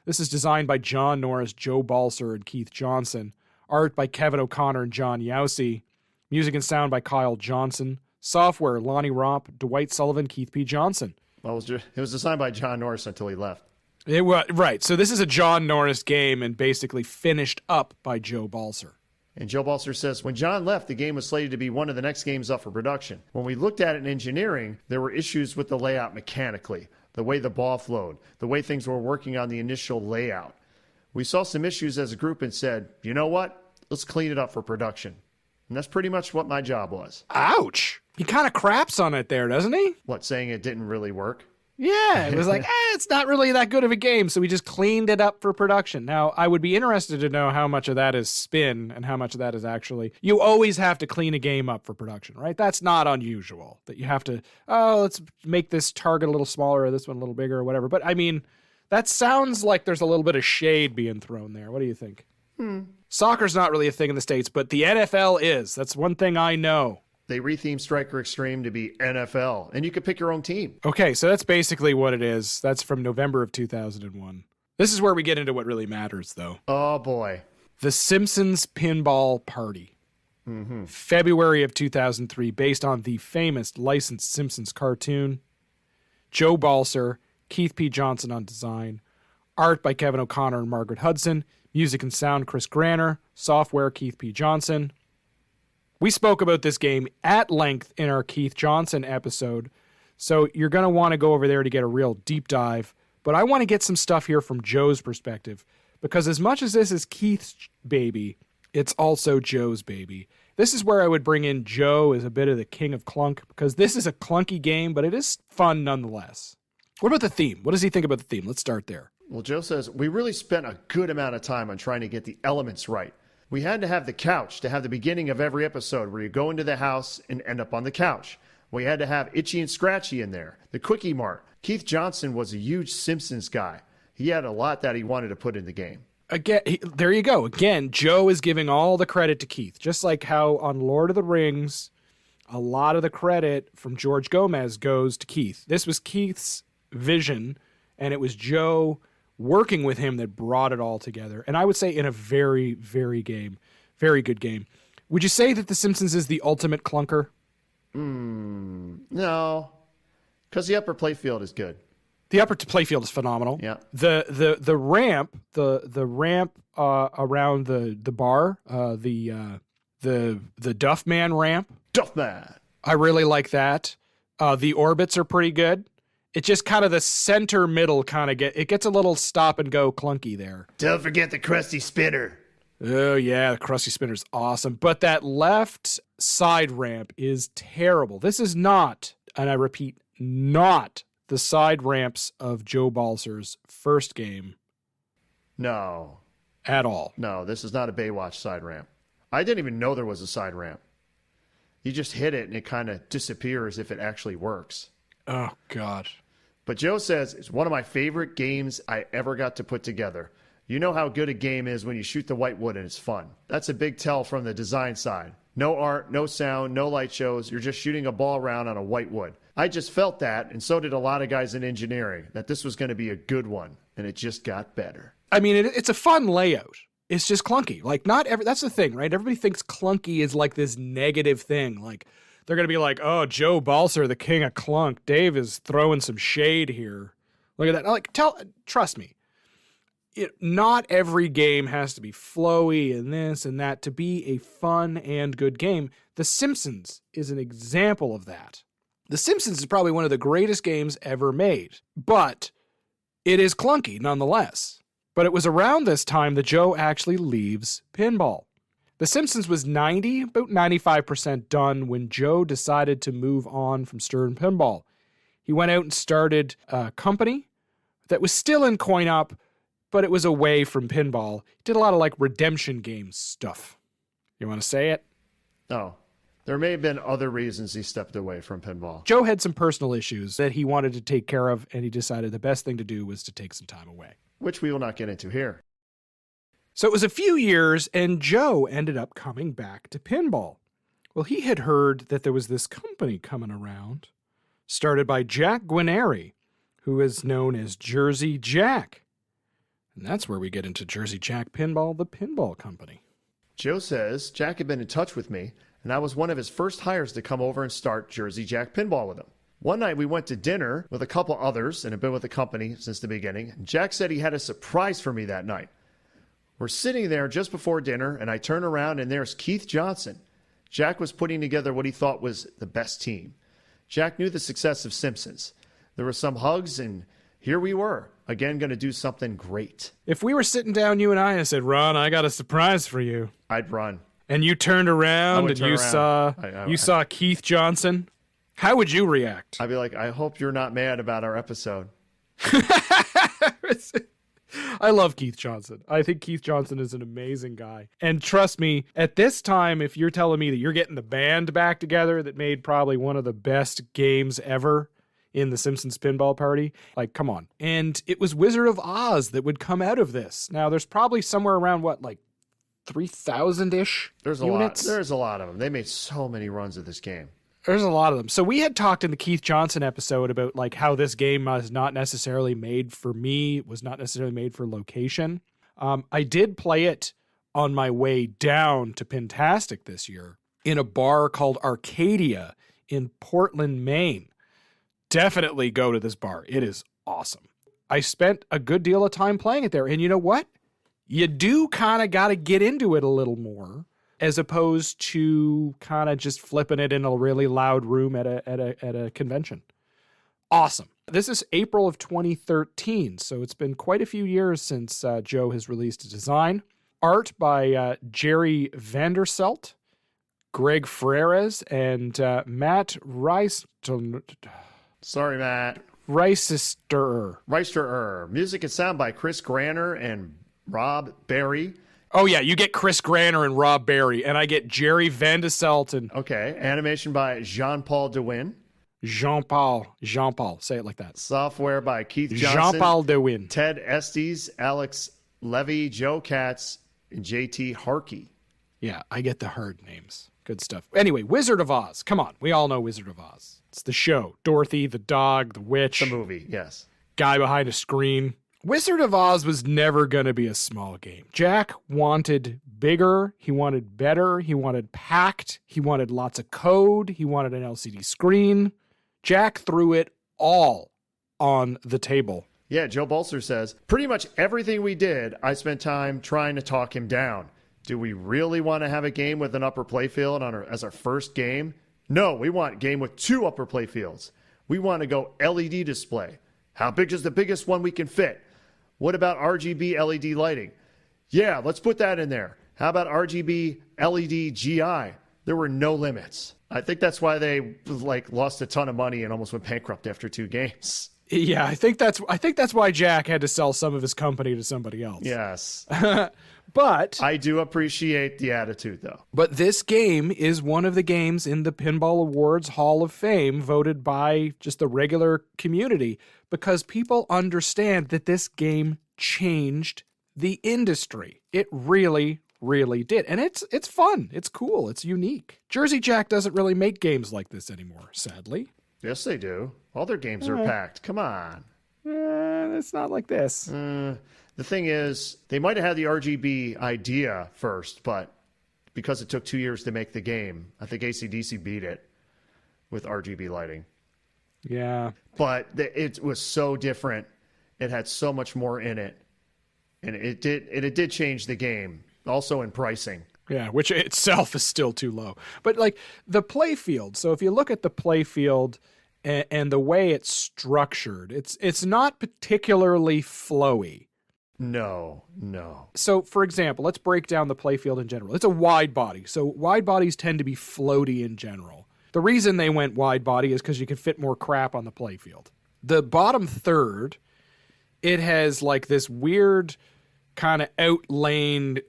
This is designed by John Norris, Joe Balcer, and Keith Johnson. Art by Kevin O'Connor and John Yowsey. Music and sound by Kyle Johnson. Software, Lonnie Ropp, Dwight Sullivan, Keith P. Johnson.
Well, it was designed by John Norris until he left.
Right. So this is a John Norris game and basically finished up by Joe Balcer.
And Joe Balcer says, when John left, the game was slated to be one of the next games up for production. When we looked at it in engineering, there were issues with the layout mechanically, the way the ball flowed, the way things were working on the initial layout. We saw some issues as a group and said, you know what? Let's clean it up for production. And that's pretty much what my job was.
Ouch. He kind of craps on it there, doesn't he?
What, saying it didn't really work?
Yeah, it was like, it's not really that good of a game, so we just cleaned it up for production. Now, I would be interested to know how much of that is spin and how much of that is actually... You always have to clean a game up for production, right? That's not unusual, that you have to, let's make this target a little smaller or this one a little bigger or whatever. But, I mean, that sounds like there's a little bit of shade being thrown there. What do you think? Soccer's not really a thing in the States, but the NFL is. That's one thing I know.
They rethemed Striker Extreme to be NFL, and you could pick your own team.
Okay, so that's basically what it is. That's from November of 2001. This is where we get into what really matters, though.
Oh, boy.
The Simpsons Pinball Party. February of 2003, based on the famous licensed Simpsons cartoon. Joe Balcer, Keith P. Johnson on design. Art by Kevin O'Connor and Margaret Hudson. Music and sound, Chris Granner. Software, Keith P. Johnson. We spoke about this game at length in our Keith Johnson episode, so you're going to want to go over there to get a real deep dive. But I want to get some stuff here from Joe's perspective, because as much as this is Keith's baby, it's also Joe's baby. This is where I would bring in Joe as a bit of the King of Clunk, because this is a clunky game, but it is fun nonetheless. What about the theme? What does he think about the theme? Let's start there.
Well, Joe says, we really spent a good amount of time on trying to get the elements right. We had to have the couch to have the beginning of every episode where you go into the house and end up on the couch. We had to have Itchy and Scratchy in there. The Quickie Mart. Keith Johnson was a huge Simpsons guy. He had a lot that he wanted to put in the game.
Again, there you go. Again, Joe is giving all the credit to Keith. Just like how on Lord of the Rings, a lot of the credit from George Gomez goes to Keith. This was Keith's vision, and it was Joe working with him that brought it all together. And I would say in a very, very good game. Would you say that The Simpsons is the ultimate clunker?
No, because the upper playfield is good.
The upper playfield is phenomenal.
Yeah.
The ramp, the ramp around the bar, the Duffman ramp.
Duffman.
I really like that. The orbits are pretty good. It just kind of the center middle kind of gets a little stop and go clunky there.
Don't forget the crusty spinner.
Oh yeah, the crusty spinner's awesome. But that left side ramp is terrible. This is not, and I repeat, not the side ramps of Joe Balcer's first game.
No.
At all.
No, this is not a Baywatch side ramp. I didn't even know there was a side ramp. You just hit it and it kind of disappears if it actually works.
Oh, God.
But Joe says it's one of my favorite games I ever got to put together. You know how good a game is when you shoot the white wood and it's fun. That's a big tell from the design side. No art, no sound, no light shows. You're just shooting a ball around on a white wood. I just felt that, and so did a lot of guys in engineering, that this was going to be a good one, and it just got better.
I mean, it's a fun layout. It's just clunky. Like, that's the thing, right? Everybody thinks clunky is like this negative thing. Like, they're going to be like, oh, Joe Balcer, the King of Clunk. Dave is throwing some shade here. Look at that. Like, trust me. Not every game has to be flowy and this and that to be a fun and good game. The Simpsons is an example of that. The Simpsons is probably one of the greatest games ever made, but it is clunky nonetheless. But it was around this time that Joe actually leaves pinball. The Simpsons was about 95% done when Joe decided to move on from Stern Pinball. He went out and started a company that was still in coin-op, but it was away from pinball. He did a lot of like redemption games stuff. You want to say it?
No. There may have been other reasons he stepped away from pinball.
Joe had some personal issues that he wanted to take care of, and he decided the best thing to do was to take some time away.
Which we will not get into here.
So it was a few years, and Joe ended up coming back to pinball. Well, he had heard that there was this company coming around, started by Jack Guarnieri, who is known as Jersey Jack. And that's where we get into Jersey Jack Pinball, the pinball company.
Joe says Jack had been in touch with me, and I was one of his first hires to come over and start Jersey Jack Pinball with him. One night we went to dinner with a couple others and had been with the company since the beginning. And Jack said he had a surprise for me that night. We're sitting there just before dinner, and I turn around and there's Keith Johnson. Jack was putting together what he thought was the best team. Jack knew the success of Simpsons. There were some hugs, and here we were, again going to do something great.
If we were sitting down, you and I said, Ron, I got a surprise for you.
I'd run.
And you turned around and you saw Keith Johnson. How would you react?
I'd be like, I hope you're not mad about our episode.
I love Keith Johnson. I think Keith Johnson is an amazing guy. And trust me, at this time, if you're telling me that you're getting the band back together that made probably one of the best games ever in the Simpsons Pinball Party, like, come on. And it was Wizard of Oz that would come out of this. Now, there's probably somewhere around, 3,000-ish units?
There's a lot of them. They made so many runs of this game.
There's a lot of them. So we had talked in the Keith Johnson episode about like how this game was not necessarily made for me, was not necessarily made for location. I did play it on my way down to Pintastic this year in a bar called Arcadia in Portland, Maine. Definitely go to this bar. It is awesome. I spent a good deal of time playing it there. And you know what? You do kind of got to get into it a little more, as opposed to kind of just flipping it in a really loud room at a convention. Awesome. This is April of 2013, so it's been quite a few years since Joe has released a design. Art by Jerry Vanderselt, Greg Freres, and Matt Rice.
Sorry, Matt.
Reisterer.
Music and sound by Chris Granner and Rob Berry.
Oh, yeah, you get Chris Granner and Rob Berry, and I get Jerry Vanderselt and...
Okay, animation by Jean-Paul DeWin.
Jean-Paul, say it like that.
Software by Keith Johnson.
Jean-Paul DeWin.
Ted Estes, Alex Levy, Joe Katz, and JT Harkey.
Yeah, I get the hard names. Good stuff. Anyway, Wizard of Oz. Come on, we all know Wizard of Oz. It's the show. Dorothy, the dog, the witch.
The movie, yes.
Guy behind a screen. Wizard of Oz was never going to be a small game. Jack wanted bigger, he wanted better, he wanted packed, he wanted lots of code, he wanted an LCD screen. Jack threw it all on the table.
Yeah, Joe Balcer says, pretty much everything we did, I spent time trying to talk him down. Do we really want to have a game with an upper playfield as our first game? No, we want a game with 2 upper playfields. We want to go LED display. How big is the biggest one we can fit? What about RGB LED lighting? Yeah, let's put that in there. How about RGB LED GI? There were no limits. I think that's why they lost a ton of money and almost went bankrupt after 2 games.
Yeah, I think that's why Jack had to sell some of his company to somebody else.
Yes.
But
I do appreciate the attitude, though.
But this game is one of the games in the Pinball Awards Hall of Fame voted by just the regular community because people understand that this game changed the industry. It really, really did. And it's fun. It's cool. It's unique. Jersey Jack doesn't really make games like this anymore, sadly.
Yes, they do. All their games are packed. Come on.
It's not like this.
The thing is, they might have had the RGB idea first, but because it took 2 years to make the game, I think AC/DC beat it with RGB lighting.
Yeah.
But it was so different. It had so much more in it. And it did change the game, also in pricing.
Yeah, which itself is still too low. But like the playfield, so if you look at the playfield and the way it's structured, it's not particularly flowy.
No.
So, for example, let's break down the playfield in general. It's a wide body. So wide bodies tend to be floaty in general. The reason they went wide body is because you can fit more crap on the playfield. The bottom third, it has like this weird kind of outlaned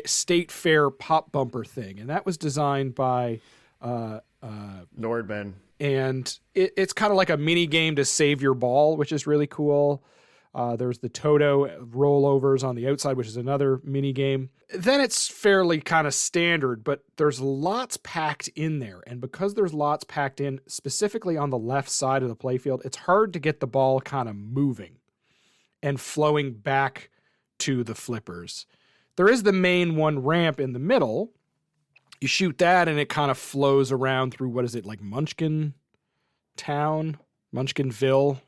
state fair pop bumper thing. And that was designed by
Nordman.
And it's kind of like a mini game to save your ball, which is really cool. There's the Toto rollovers on the outside, which is another mini game. Then it's fairly kind of standard, but there's lots packed in there. And because there's lots packed in, specifically on the left side of the playfield, it's hard to get the ball kind of moving and flowing back to the flippers. There is the main one ramp in the middle. You shoot that and it kind of flows around through, what is it, like Munchkin Town? Munchkinville?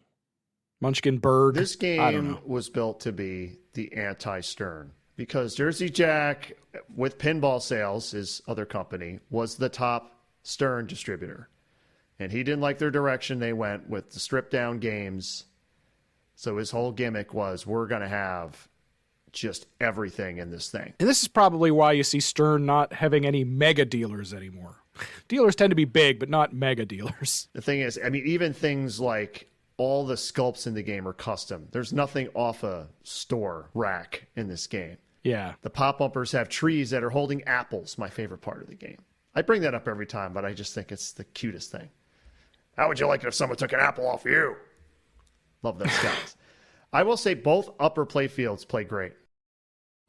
Munchkinburg.
This game was built to be the anti-Stern because Jersey Jack, with Pinball Sales, his other company, was the top Stern distributor. And he didn't like their direction they went with the stripped-down games. So his whole gimmick was, we're going to have just everything in this thing.
And this is probably why you see Stern not having any mega dealers anymore. Dealers tend to be big, but not mega dealers.
The thing is, I mean, even things like all the sculpts in the game are custom. There's nothing off a store rack in this game.
Yeah.
The pop bumpers have trees that are holding apples, my favorite part of the game. I bring that up every time, but I just think it's the cutest thing. How would you like it if someone took an apple off you? Love those guys. I will say both upper playfields play great.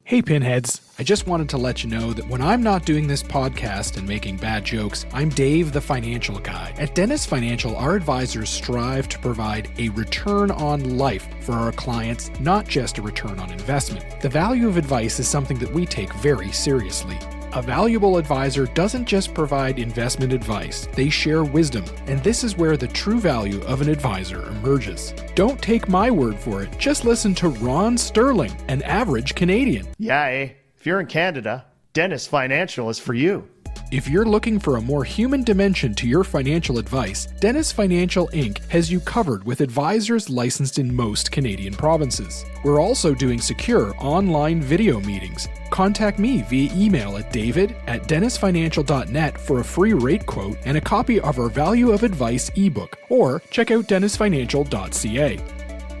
Hey Pinheads, I just wanted to let you know that when I'm not doing this podcast and making bad jokes, I'm Dave the Financial Guy. At Dennis Financial, our advisors strive to provide a return on life for our clients, not just a return on investment. The value of advice is something that we take very seriously. A valuable advisor doesn't just provide investment advice, they share wisdom, and this is where the true value of an advisor emerges. Don't take my word for it, just listen to Ron Sterling, an average Canadian.
Yeah, if you're in Canada, Dennis Financial is for you.
If you're looking for a more human dimension to your financial advice, Dennis Financial Inc. has you covered with advisors licensed in most Canadian provinces. We're also doing secure online video meetings. Contact me via email at david@dennisfinancial.net for a free rate quote and a copy of our Value of Advice ebook, or check out dennisfinancial.ca.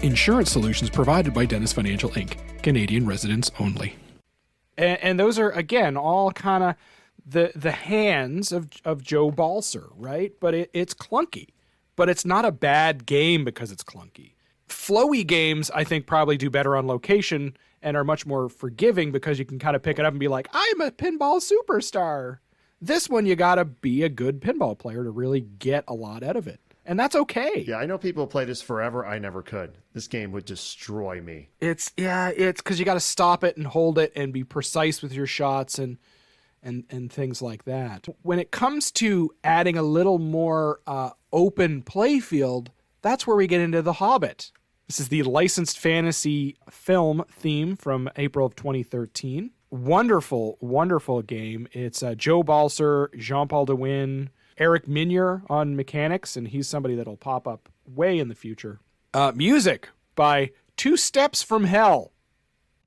Insurance solutions provided by Dennis Financial Inc. Canadian residents only. And those are, again, all kind of the hands of Joe Balcer, right? But it's clunky. But it's not a bad game because it's clunky. Flowy games, I think, probably do better on location and are much more forgiving because you can kind of pick it up and be like, I'm a pinball superstar. This one, you got to be a good pinball player to really get a lot out of it. And that's okay.
Yeah, I know people play this forever. I never could. This game would destroy me.
It's because you got to stop it and hold it and be precise with your shots and things like that. When it comes to adding a little more open playfield, that's where we get into The Hobbit. This is the licensed fantasy film theme from April of 2013. Wonderful, wonderful game. It's Joe Balcer, Jean-Paul DeWin, Eric Minier on mechanics, and he's somebody that'll pop up way in the future. Music by Two Steps from Hell.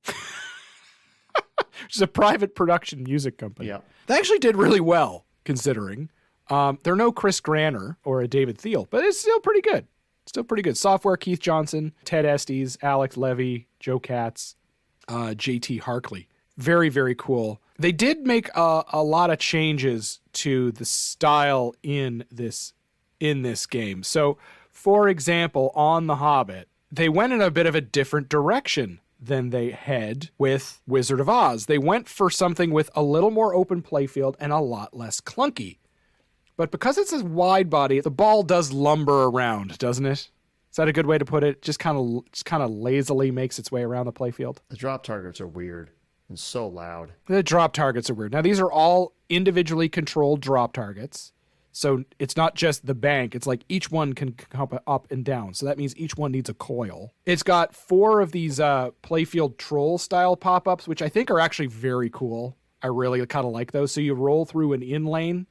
Which is a private production music company.
Yeah.
They actually did really well, considering. They're no Chris Granner or a David Thiel, but it's still pretty good. Still pretty good. Software, Keith Johnson, Ted Estes, Alex Levy, Joe Katz, JT Harkley. Very, very cool. They did make a lot of changes to the style in this game. So, for example, on The Hobbit, they went in a bit of a different direction than they had with Wizard of Oz. They went for something with a little more open playfield and a lot less clunky. But because it's a wide body, the ball does lumber around, doesn't it? Is that a good way to put it? Just kind of lazily makes its way around the playfield.
The drop targets are weird and so loud.
The drop targets are weird. Now, these are all individually controlled drop targets. So it's not just the bank. It's like each one can come up and down. So that means each one needs a coil. It's got 4 of these playfield troll style pop-ups, which I think are actually very cool. I really kind of like those. So you roll through an in lane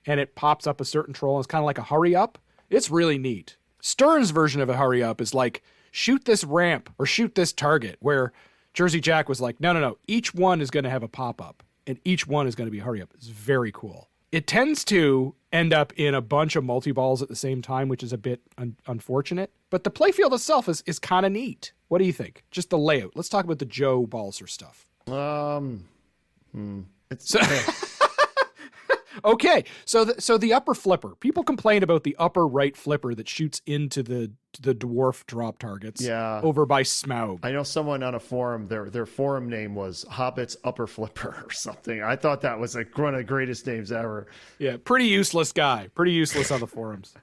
and it pops up a certain troll. And it's kind of like a hurry up. It's really neat. Stern's version of a hurry up is like shoot this ramp or shoot this target, where Jersey Jack was like, no. Each one is going to have a pop-up, and each one is going to be a hurry-up. It's very cool. It tends to end up in a bunch of multi-balls at the same time, which is a bit unfortunate. But the playfield itself is kind of neat. What do you think? Just the layout. Let's talk about the Joe Balcer stuff.
It's
Okay, so the upper flipper. People complain about the upper right flipper that shoots into the dwarf drop targets. Over by Smaug.
I know someone on a forum. Their forum name was Hobbit's Upper Flipper or something. I thought that was like one of the greatest names ever.
Yeah, pretty useless guy. Pretty useless on the forums.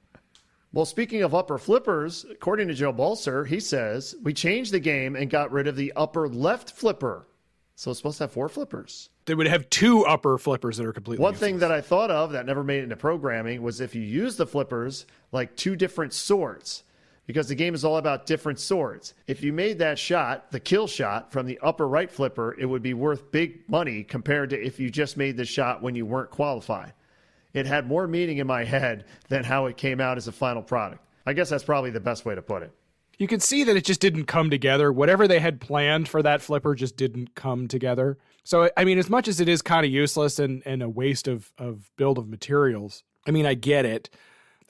Well, speaking of upper flippers, according to Joe Balcer, he says we changed the game and got rid of the upper left flipper. So it's supposed to have 4 flippers.
They would have 2 upper flippers that are completely
One
useless.
thing that I thought of that never made it into programming was if you use the flippers like 2 different swords, because the game is all about different swords. If you made that shot, the kill shot from the upper right flipper, it would be worth big money compared to if you just made the shot when you weren't qualified. It had more meaning in my head than how it came out as a final product. I guess that's probably the best way to put it.
You can see that it just didn't come together. Whatever they had planned for that flipper just didn't come together. So, I mean, as much as it is kind of useless and a waste of build of materials, I mean, I get it.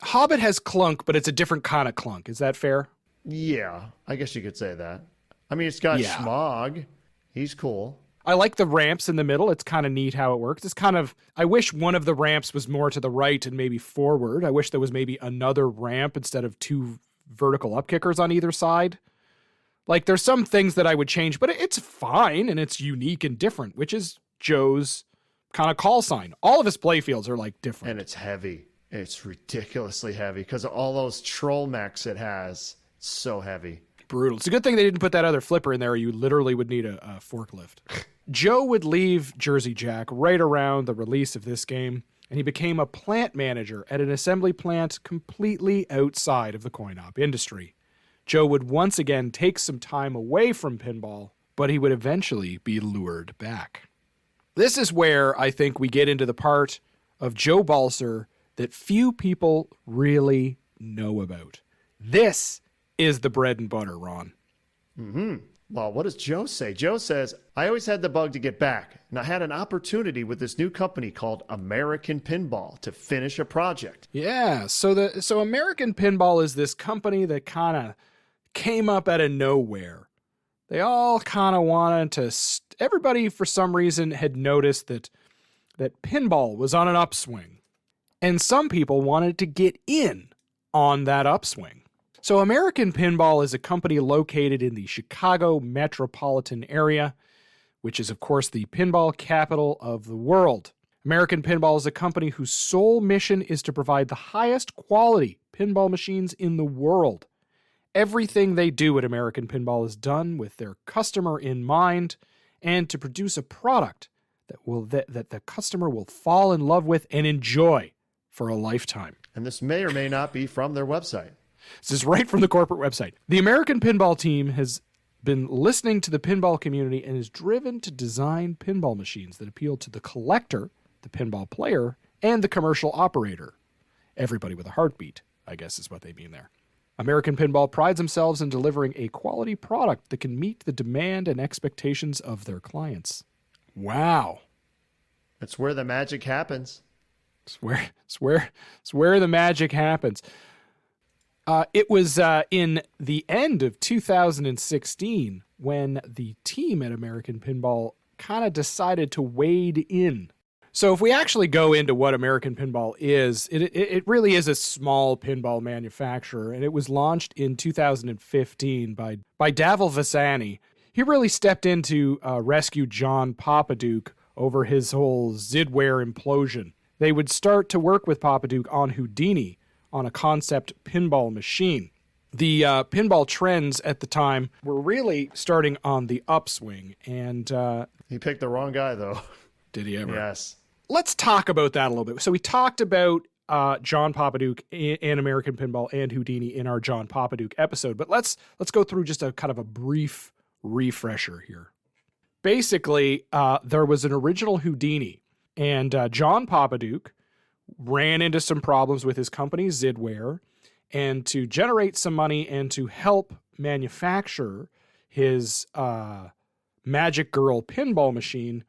Hobbit has clunk, but it's a different kind of clunk. Is that fair?
Yeah, I guess you could say that. I mean, it's got Smaug. He's cool.
I like the ramps in the middle. It's kind of neat how it works. It's kind of, I wish one of the ramps was more to the right and maybe forward. I wish there was maybe another ramp instead of 2 vertical up kickers on either side. Like, there's some things that I would change, but it's fine and it's unique and different, which is Joe's kind of call sign. All of his playfields are like different.
And it's heavy. It's ridiculously heavy because of all those troll mechs it has. It's so heavy.
Brutal. It's a good thing they didn't put that other flipper in there. You literally would need a forklift. Joe would leave Jersey Jack right around the release of this game, and he became a plant manager at an assembly plant completely outside of the coin-op industry. Joe would once again take some time away from pinball, but he would eventually be lured back. This is where I think we get into the part of Joe Balcer that few people really know about. This is the bread and butter, Ron.
Well, what does Joe say? Joe says, I always had the bug to get back, and I had an opportunity with this new company called American Pinball to finish a project.
Yeah, so American Pinball is this company that kind of came up out of nowhere. They all kind of wanted to... everybody, for some reason, had noticed that pinball was on an upswing. And some people wanted to get in on that upswing. So American Pinball is a company located in the Chicago metropolitan area, which is, of course, the pinball capital of the world. American Pinball is a company whose sole mission is to provide the highest quality pinball machines in the world. Everything they do at American Pinball is done with their customer in mind and to produce a product that the customer will fall in love with and enjoy for a lifetime.
And this may or may not be from their website.
This is right from the corporate website. The American Pinball team has been listening to the pinball community and is driven to design pinball machines that appeal to the collector, the pinball player, and the commercial operator. Everybody with a heartbeat, I guess is what they mean there. American Pinball prides themselves in delivering a quality product that can meet the demand and expectations of their clients. Wow.
It's where the magic happens.
It's where the magic happens. It was in the end of 2016 when the team at American Pinball kind of decided to wade in. So if we actually go into what American Pinball is, it really is a small pinball manufacturer, and it was launched in 2015 by Davil Vasani. He really stepped in to rescue John Papaduke over his whole Zidware implosion. They would start to work with Papaduke on Houdini, on a concept pinball machine. The pinball trends at the time were really starting on the upswing, and...
He picked the wrong guy, though.
Did he ever?
Yes.
Let's talk about that a little bit. So we talked about John Papaduke and American Pinball and Houdini in our John Papaduke episode, but let's go through just a kind of a brief refresher here. Basically, there was an original Houdini, and John Papaduke ran into some problems with his company, Zidware, and to generate some money and to help manufacture his Magic Girl pinball machine,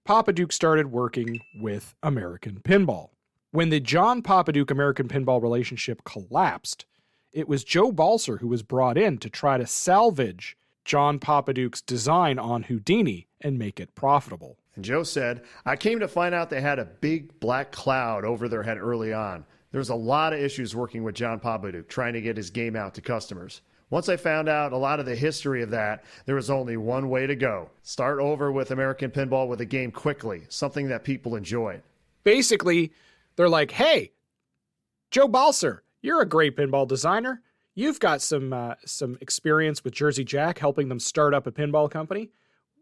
Papaduke started working with American Pinball. When the John Papaduke American Pinball relationship collapsed, it was Joe Balcer who was brought in to try to salvage John Papaduke's design on Houdini and make it profitable.
And Joe said, I came to find out they had a big black cloud over their head early on. There's a lot of issues working with John Papaduke, trying to get his game out to customers. Once I found out a lot of the history of that, there was only one way to go. Start over with American Pinball with a game quickly, something that people enjoyed.
Basically, they're like, hey, Joe Balcer, you're a great pinball designer. You've got some experience with Jersey Jack helping them start up a pinball company.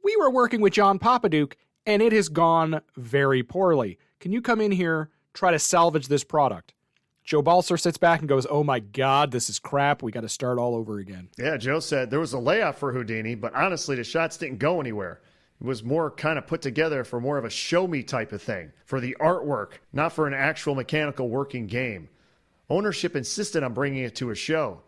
We were working with John Papaduke, and it has gone very poorly. Can you come in here, try to salvage this product? Joe Balcer sits back and goes, oh my God, this is crap. We got to start all over again.
Yeah, Joe said there was a layoff for Houdini, but honestly, the shots didn't go anywhere. It was more kind of put together for more of a show me type of thing, for the artwork, not for an actual mechanical working game. Ownership insisted on bringing it to a show.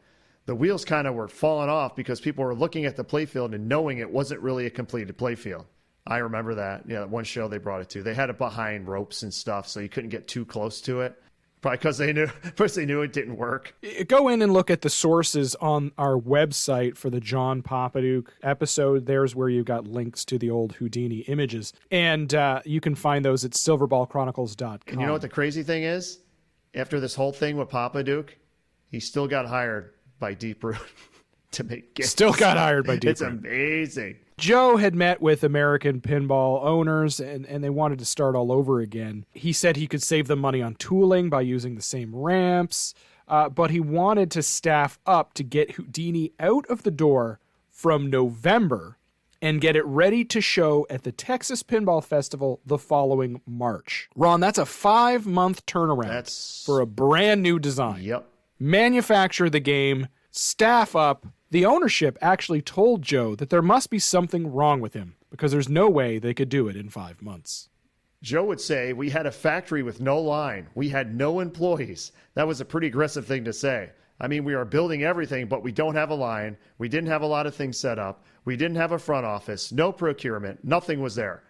The wheels kind of were falling off because people were looking at the playfield and knowing it wasn't really a completed playfield. I remember that. Yeah, one show they brought it to. They had it behind ropes and stuff, so you couldn't get too close to it. Probably because they knew it didn't work.
Go in and look at the sources on our website for the John Papaduke episode. There's where you've got links to the old Houdini images. And you can find those at silverballchronicles.com.
And you know what the crazy thing is? After this whole thing with Papaduke, he still got hired by Deep Root to make games.
Still got hired by Deep Root.
It's amazing.
Joe had met with American Pinball owners, and they wanted to start all over again. He said he could save them money on tooling by using the same ramps, but he wanted to staff up to get Houdini out of the door from November and get it ready to show at the Texas Pinball Festival the following March. Ron, that's a 5-month turnaround for a brand new design.
Yep.
Manufacture the game, staff up. The ownership actually told Joe that there must be something wrong with him because there's no way they could do it in 5 months.
Joe would say, we had a factory with no line. We had no employees. That was a pretty aggressive thing to say. I mean, we are building everything, but we don't have a line. We didn't have a lot of things set up. We didn't have a front office, no procurement. Nothing was there.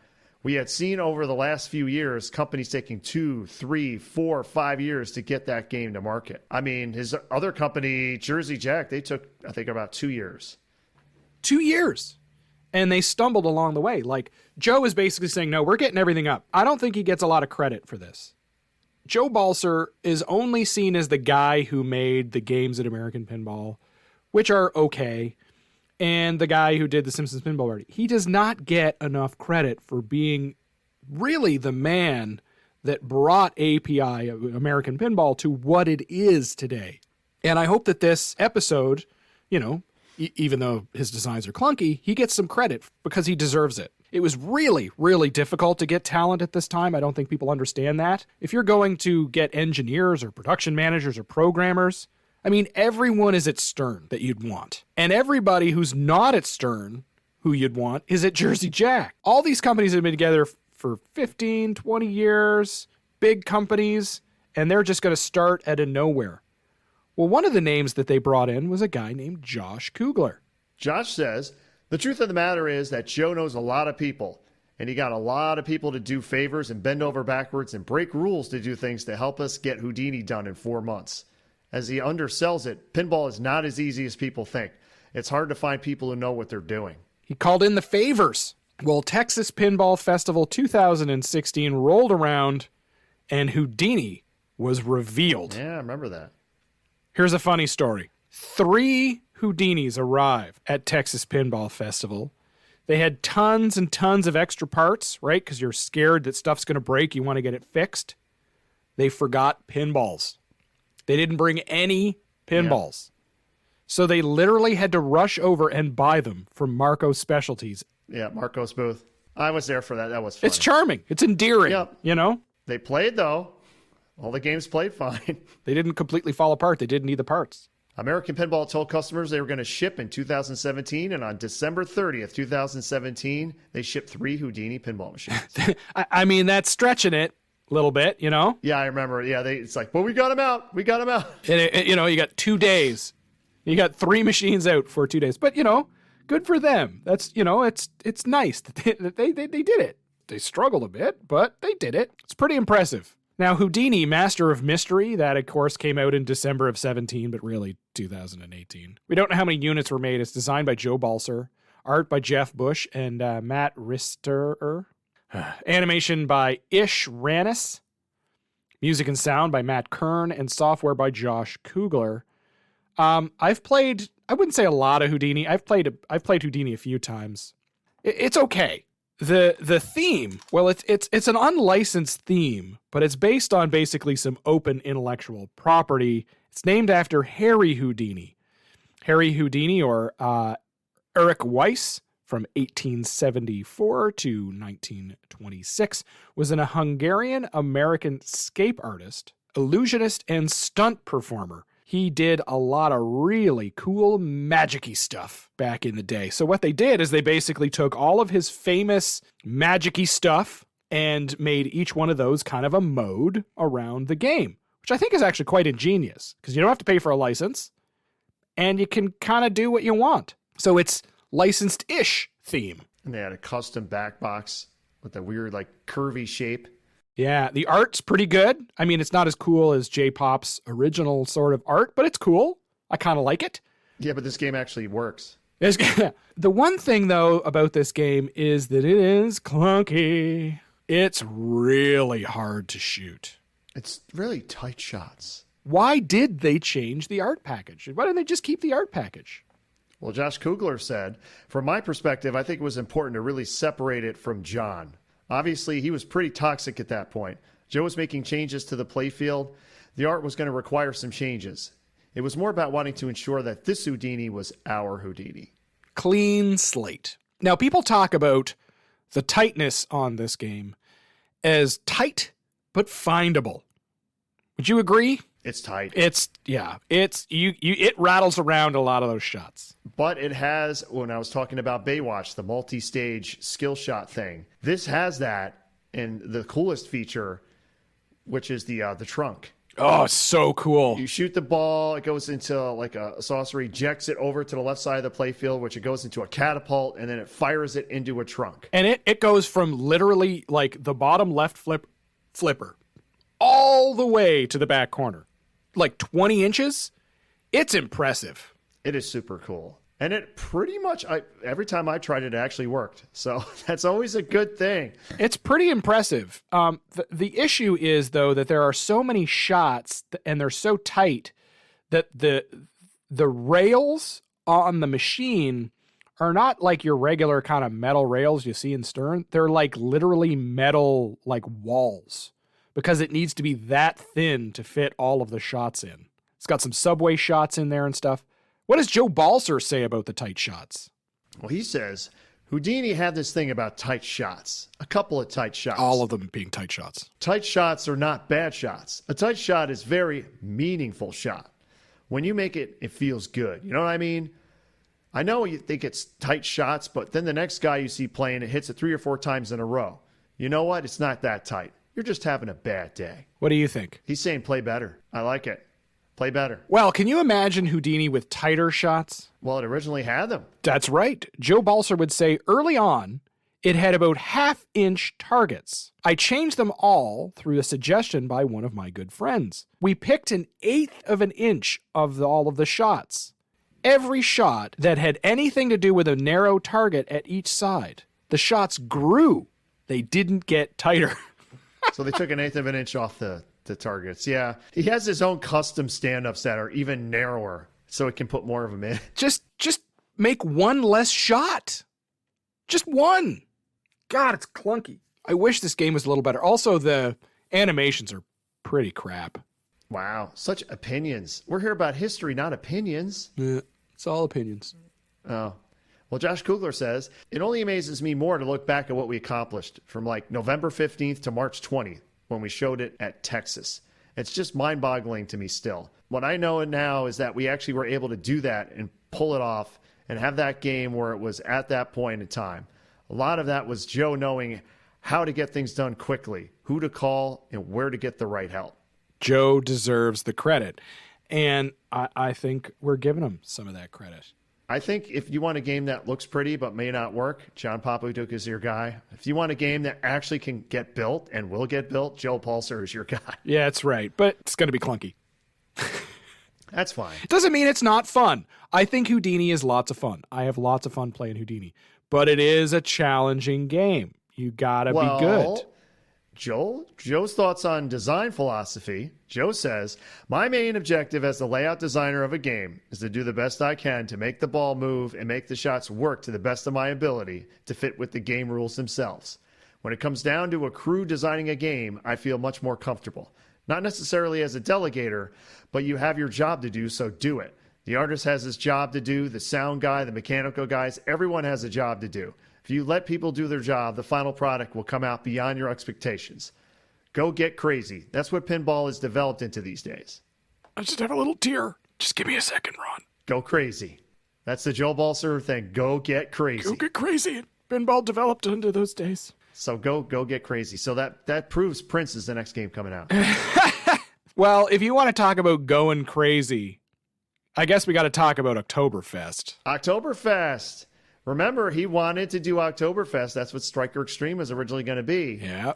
We had seen over the last few years companies taking 2, 3, 4, 5 years to get that game to market. I mean, his other company, Jersey Jack, they took, I think, about 2 years.
2 years. And they stumbled along the way. Like, Joe is basically saying, no, we're getting everything up. I don't think he gets a lot of credit for this. Joe Balcer is only seen as the guy who made the games at American Pinball, which are okay, and the guy who did the Simpsons Pinball Party. He does not get enough credit for being really the man that brought API, American Pinball, to what it is today. And I hope that this episode, you know, even though his designs are clunky, he gets some credit because he deserves it. It was really, really difficult to get talent at this time. I don't think people understand that. If you're going to get engineers or production managers or programmers, I mean, everyone is at Stern that you'd want. And everybody who's not at Stern, who you'd want, is at Jersey Jack. All these companies have been together for 15, 20 years, big companies, and they're just going to start out of nowhere. Well, one of the names that they brought in was a guy named Josh Kulger.
Josh says, the truth of the matter is that Joe knows a lot of people, and he got a lot of people to do favors and bend over backwards and break rules to do things to help us get Houdini done in 4 months. As he undersells it, pinball is not as easy as people think. It's hard to find people who know what they're doing.
He called in the favors. Well, Texas Pinball Festival 2016 rolled around, and Houdini was revealed.
Yeah, I remember that.
Here's a funny story. 3 Houdinis arrive at Texas Pinball Festival. They had tons and tons of extra parts, right? Because you're scared that stuff's going to break. You want to get it fixed. They forgot pinballs. They didn't bring any pinballs. Yeah. So they literally had to rush over and buy them from Marco's Specialties.
Yeah, Marco's booth. I was there for that. That was funny.
It's charming. It's endearing, you know?
They played, though. All the games played fine.
They didn't completely fall apart. They didn't need the parts.
American Pinball told customers they were going to ship in 2017, and on December 30th, 2017, they shipped 3 Houdini pinball machines.
I mean, that's stretching it a little bit, you know?
Yeah, I remember. Yeah, it's like, well, we got them out. We got them out.
And you know, you got 2 days. You got 3 machines out for 2 days. But, you know, Good for them. That's, it's nice that they did it. They struggled a bit, but they did it. It's pretty impressive. Now, Houdini, Master of Mystery, that of course came out in December of 17, but really 2018. We don't know how many units were made. It's designed by Joe Balcer, art by Jeff Bush and Matt Risterer, animation by Ish Ranis, music and sound by Matt Kern, and software by Josh Kulger. I've played, I wouldn't say a lot of Houdini. I've played Houdini a few times. It's okay. The theme, well, it's an unlicensed theme, but it's based on basically some open intellectual property. It's named after Harry Houdini. Harry Houdini, or Eric Weiss, from 1874 to 1926, was a Hungarian-American scape artist, illusionist, and stunt performer. He did a lot of really cool magic-y stuff back in the day. So what they did is they basically took all of his famous magic-y stuff and made each one of those kind of a mode around the game, which I think is actually quite ingenious because you don't have to pay for a license and you can kind of do what you want. So it's licensed-ish theme.
And they had a custom back box with a weird, like, curvy shape.
Yeah, the art's pretty good. I mean, it's not as cool as J-Pop's original sort of art, but it's cool. I kind of like it.
Yeah, but this game actually works.
The one thing, though, about this game is that it is clunky. It's really hard to shoot.
It's really tight shots.
Why did they change the art package? Why didn't they just keep the art package?
Well, Josh Kulger said, from my perspective, I think it was important to really separate it from John. Obviously, he was pretty toxic at that point. Joe was making changes to the playfield. The art was going to require some changes. It was more about wanting to ensure that this Houdini was our Houdini.
Clean slate. Now, people talk about the tightness on this game as tight but findable. Would you agree?
It's tight.
It rattles around a lot of those shots.
But it has, when I was talking about Baywatch, the multi-stage skill shot thing, this has that, and the coolest feature, which is the trunk.
Oh, so cool.
You shoot the ball, it goes into like a saucer, ejects it over to the left side of the playfield, which it goes into a catapult, and then it fires it into a trunk.
And it goes from literally like the bottom left flipper all the way to the back corner. Like 20 inches. It's impressive.
It is super cool. And it pretty much, every time I tried it, it actually worked. So that's always a good thing.
It's pretty impressive. The issue is, though, that there are so many shots and they're so tight that the rails on the machine are not like your regular kind of metal rails you see in Stern. They're like literally metal like walls because it needs to be that thin to fit all of the shots in. It's got some subway shots in there and stuff. What does Joe Balcer say about the tight shots?
Well, he says Houdini had this thing about tight shots. A couple of tight shots.
All of them being tight shots.
Tight shots are not bad shots. A tight shot is very meaningful shot. When you make it, it feels good. You know what I mean? I know you think it's tight shots, but then the next guy you see playing, it hits it 3 or 4 times in a row. You know what? It's not that tight. You're just having a bad day.
What do you think?
He's saying play better. I like it. Play better.
Well, can you imagine Houdini with tighter shots?
Well, it originally had them.
That's right. Joe Balcer would say early on, it had about half-inch targets. I changed them all through a suggestion by one of my good friends. We picked 1/8 of an inch of all of the shots. Every shot that had anything to do with a narrow target at each side. The shots grew. They didn't get tighter.
So they took 1/8 of an inch off the targets. Yeah. He has his own custom stand-ups that are even narrower so it can put more of them in.
Just make one less shot. Just one. God, it's clunky. I wish this game was a little better. Also, the animations are pretty crap.
Wow. Such opinions. We're here about history, not opinions.
Yeah, it's all opinions.
Oh. Well, Josh Kulger says, it only amazes me more to look back at what we accomplished from like November 15th to March 20th when we showed it at Texas. It's just mind-boggling to me still. What I know now is that we actually were able to do that and pull it off and have that game where it was at that point in time. A lot of that was Joe knowing how to get things done quickly, who to call, and where to get the right help.
Joe deserves the credit. And I think we're giving him some of that credit.
I think if you want a game that looks pretty but may not work, John Popuduk is your guy. If you want a game that actually can get built and will get built, Joe Balcer is your guy.
Yeah, that's right. But it's going to be clunky.
That's fine.
It doesn't mean it's not fun. I think Houdini is lots of fun. I have lots of fun playing Houdini. But it is a challenging game. You got to be good.
Joe's thoughts on design philosophy. Joe says, my main objective as the layout designer of a game is to do the best I can to make the ball move and make the shots work to the best of my ability to fit with the game rules themselves. When it comes down to a crew designing a game, I feel much more comfortable. Not necessarily as a delegator, but you have your job to do, so do it. The artist has his job to do, the sound guy, the mechanical guys, everyone has a job to do. If you let people do their job, the final product will come out beyond your expectations. Go get crazy. That's what pinball is developed into these days.
I just have a little tear. Just give me a second, Ron.
Go crazy. That's the Joe Balcer thing. Go get crazy.
Go get crazy. Pinball developed into those days.
So go get crazy. So that proves Prince is the next game coming out.
Well, if you want to talk about going crazy, I guess we got to talk about Oktoberfest.
Oktoberfest. Remember, he wanted to do Oktoberfest. That's what Striker Extreme was originally going to be.
Yeah.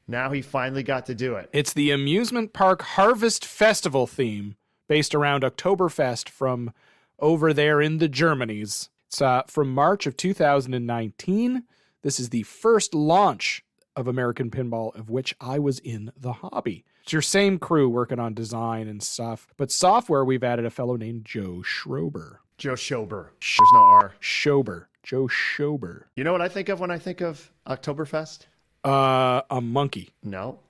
Now he finally got to do it.
It's the amusement park harvest festival theme based around Oktoberfest from over there in the Germanys. It's from March of 2019. This is the first launch of American Pinball, of which I was in the hobby. It's your same crew working on design and stuff, but software we've added a fellow named Joe Schrober.
Joe Schober. There's no R.
Schober. Joe Schober.
You know what I think of when I think of Oktoberfest?
A monkey.
No.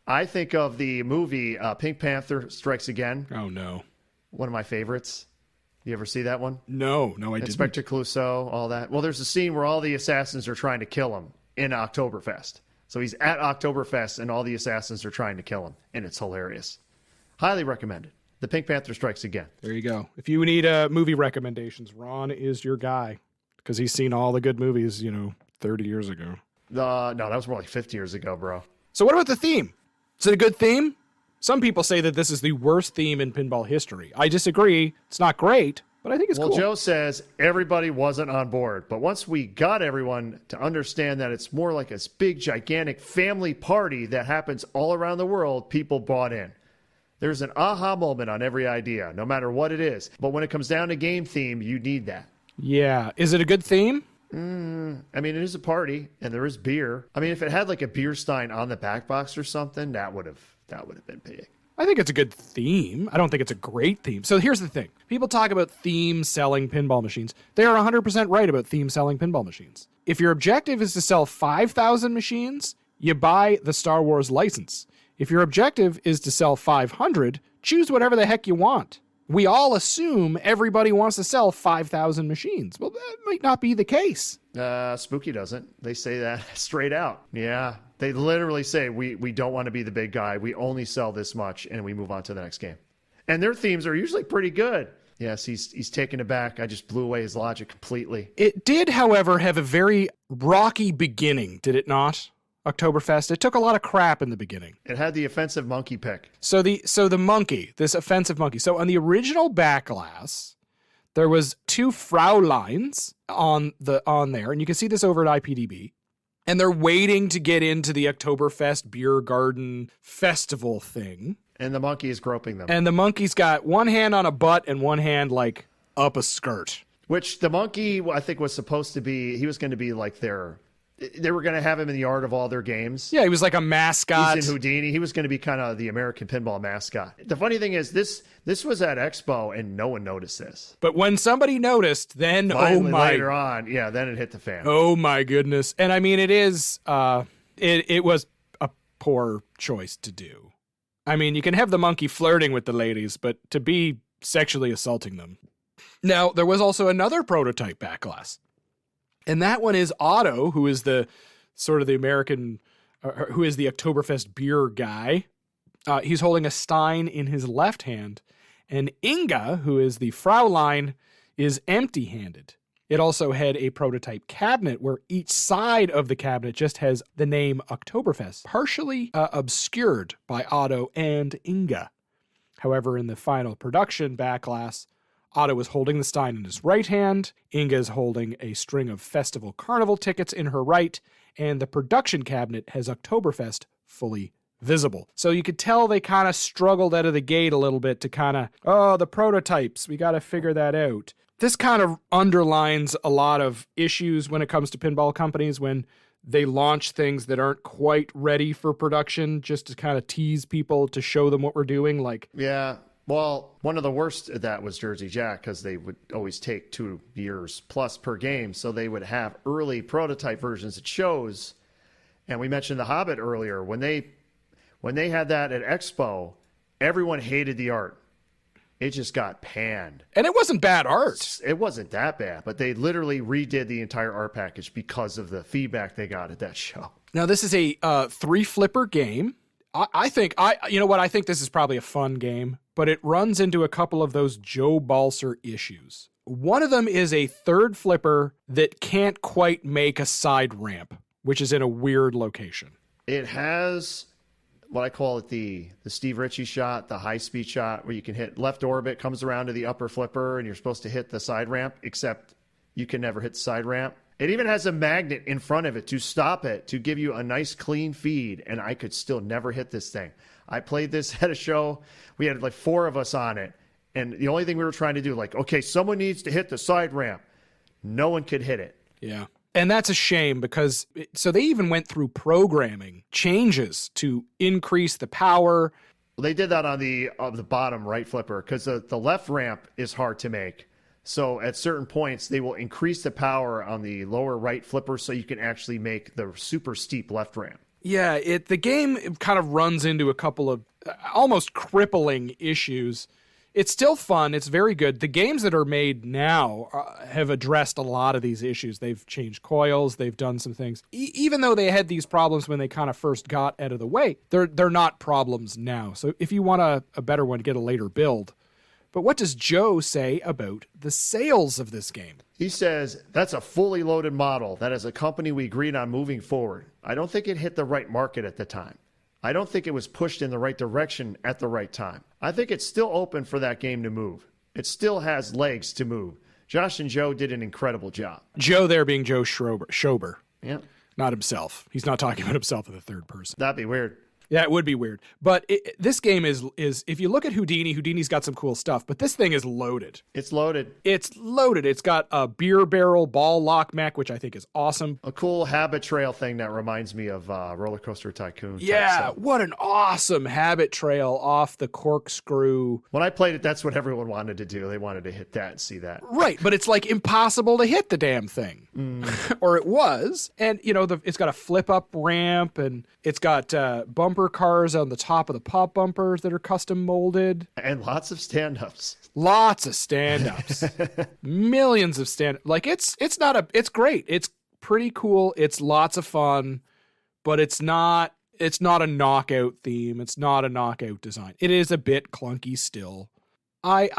I think of the movie Pink Panther Strikes Again.
Oh, no.
One of my favorites. You ever see that one?
No, I didn't.
Inspector Clouseau, all that. Well, there's a scene where all the assassins are trying to kill him in Oktoberfest. So he's at Oktoberfest and all the assassins are trying to kill him. And it's hilarious. Highly recommended. The Pink Panther Strikes Again.
There you go. If you need movie recommendations, Ron is your guy because he's seen all the good movies, 30 years ago.
No, that was more like 50 years ago, bro.
So what about the theme? Is it a good theme? Some people say that this is the worst theme in pinball history. I disagree. It's not great, but I think it's cool.
Well, Joe says everybody wasn't on board, but once we got everyone to understand that it's more like a big, gigantic family party that happens all around the world, people bought in. There's an aha moment on every idea, no matter what it is. But when it comes down to game theme, you need that.
Yeah. Is it a good theme?
I mean, it is a party, and there is beer. I mean, if it had like a beer stein on the back box or something, that would have been big.
I think it's a good theme. I don't think it's a great theme. So here's the thing. People talk about theme selling pinball machines. They are 100% right about theme selling pinball machines. If your objective is to sell 5,000 machines, you buy the Star Wars license. If your objective is to sell 500, choose whatever the heck you want. We all assume everybody wants to sell 5,000 machines. Well, that might not be the case.
Spooky doesn't. They say that straight out. Yeah. They literally say, we don't want to be the big guy. We only sell this much, and we move on to the next game. And their themes are usually pretty good. Yes, he's taken it back. I just blew away his logic completely. It
did, however, have a very rocky beginning, did it not? Oktoberfest. It took a lot of crap in the beginning.
It had the offensive monkey pick.
So the monkey, this offensive monkey. So on the original back glass, there was 2 Fraulines on there, and you can see this over at IPDB. And they're waiting to get into the Oktoberfest beer garden festival thing.
And the monkey is groping them.
And the monkey's got one hand on a butt and one hand like up a skirt.
Which the monkey, I think, was supposed to be. He was going to be like they were going to have him in the art of all their games.
Yeah, he was like a mascot.
He's in Houdini. He was going to be kind of the American Pinball mascot. The funny thing is, this was at Expo, and no one noticed this.
But when somebody noticed, then,
finally, later on, yeah, then it hit the fan.
Oh, my goodness. And I mean, it is, it was a poor choice to do. I mean, you can have the monkey flirting with the ladies, but to be sexually assaulting them. Now, there was also another prototype back glass. And that one is Otto, who is the sort of the American, who is the Oktoberfest beer guy. He's holding a stein in his left hand. And Inga, who is the Fraulein, is empty-handed. It also had a prototype cabinet where each side of the cabinet just has the name Oktoberfest, partially obscured by Otto and Inga. However, in the final production back glass, Otto is holding the stein in his right hand, Inga is holding a string of Festival Carnival tickets in her right, and the production cabinet has Oktoberfest fully visible. So you could tell they kind of struggled out of the gate a little bit to kind of, the prototypes, we got to figure that out. This kind of underlines a lot of issues when it comes to pinball companies when they launch things that aren't quite ready for production just to kind of tease people to show them what we're doing. Like,
Yeah. Well, one of the worst of that was Jersey Jack because they would always take 2 years plus per game. So they would have early prototype versions at shows. And we mentioned The Hobbit earlier. When they had that at Expo, everyone hated the art. It just got panned.
and it wasn't bad art.
It wasn't that bad, but they literally redid the entire art package because of the feedback they got at that show.
Now, this is a 3-flipper game. I think this is probably a fun game, but it runs into a couple of those Joe Balcer issues. One of them is a 3rd flipper that can't quite make a side ramp, which is in a weird location.
It has what I call it the Steve Ritchie shot, the high-speed shot, where you can hit left orbit, comes around to the upper flipper, and you're supposed to hit the side ramp, except you can never hit the side ramp. It even has a magnet in front of it to stop it, to give you a nice clean feed, and I could still never hit this thing. I played this at a show. We had like 4 of us on it, and the only thing we were trying to do, like, okay, someone needs to hit the side ramp. No one could hit it.
Yeah. And that's a shame because, so they even went through programming changes to increase the power.
Well, they did that on the bottom right flipper because the left ramp is hard to make. So at certain points, they will increase the power on the lower right flipper so you can actually make the super steep left ramp.
Yeah, the game kind of runs into a couple of almost crippling issues. It's still fun. It's very good. The games that are made now have addressed a lot of these issues. They've changed coils. They've done some things. Even though they had these problems when they kind of first got out of the way, they're not problems now. So if you want a better one, get a later build. But what does Joe say about the sales of this game?
He says, that's a fully loaded model. That is a company we agreed on moving forward. I don't think it hit the right market at the time. I don't think it was pushed in the right direction at the right time. I think it's still open for that game to move. It still has legs to move. Josh and Joe did an incredible job.
Joe there being Joe Schober.
Yeah.
Not himself. He's not talking about himself in the third person.
That'd be weird.
Yeah, it would be weird. But this game is if you look at Houdini's got some cool stuff, but this thing is loaded.
It's loaded.
It's loaded. It's got a beer barrel ball lock mech, which I think is awesome.
A cool habit trail thing that reminds me of Roller Coaster Tycoon.
Yeah, what an awesome habit trail off the corkscrew.
When I played it, that's what everyone wanted to do. They wanted to hit that and see that.
Right, but it's like impossible to hit the damn thing. Or it was. And, it's got a flip-up ramp, and it's got bumper cars on the top of the pop bumpers that are custom molded.
And lots of stand-ups.
Lots of stand-ups. Millions of stand-ups. Like, it's great. It's pretty cool. It's lots of fun, but it's not a knockout theme. It's not a knockout design. It is a bit clunky still. I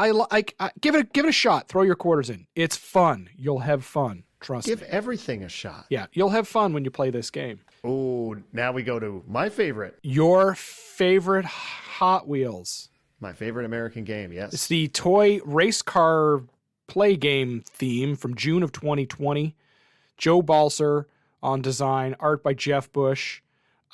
give it a shot. Throw your quarters in. It's fun. You'll have fun. Trust me.
Give everything a shot.
Yeah, you'll have fun when you play this game.
Oh, now we go to my favorite.
Your favorite Hot Wheels.
My favorite American game, yes.
It's the toy race car play game theme from June of 2020. Joe Balcer on design, art by Jeff Bush,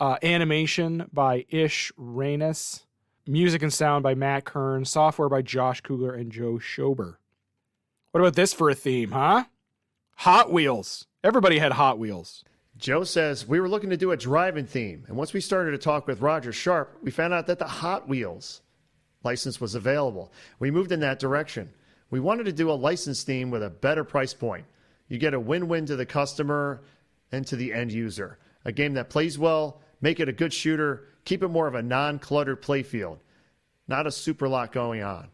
animation by Ish Reynes, music and sound by Matt Kern, software by Josh Kulger and Joe Schober. What about this for a theme, huh? Hot Wheels. Everybody had Hot Wheels.
Joe says, we were looking to do a driving theme, and once we started to talk with Roger Sharp, we found out that the Hot Wheels license was available. We moved in that direction. We wanted to do a license theme with a better price point. You get a win-win to the customer and to the end user. A game that plays well, make it a good shooter, keep it more of a non-cluttered play field. Not a super lot going on.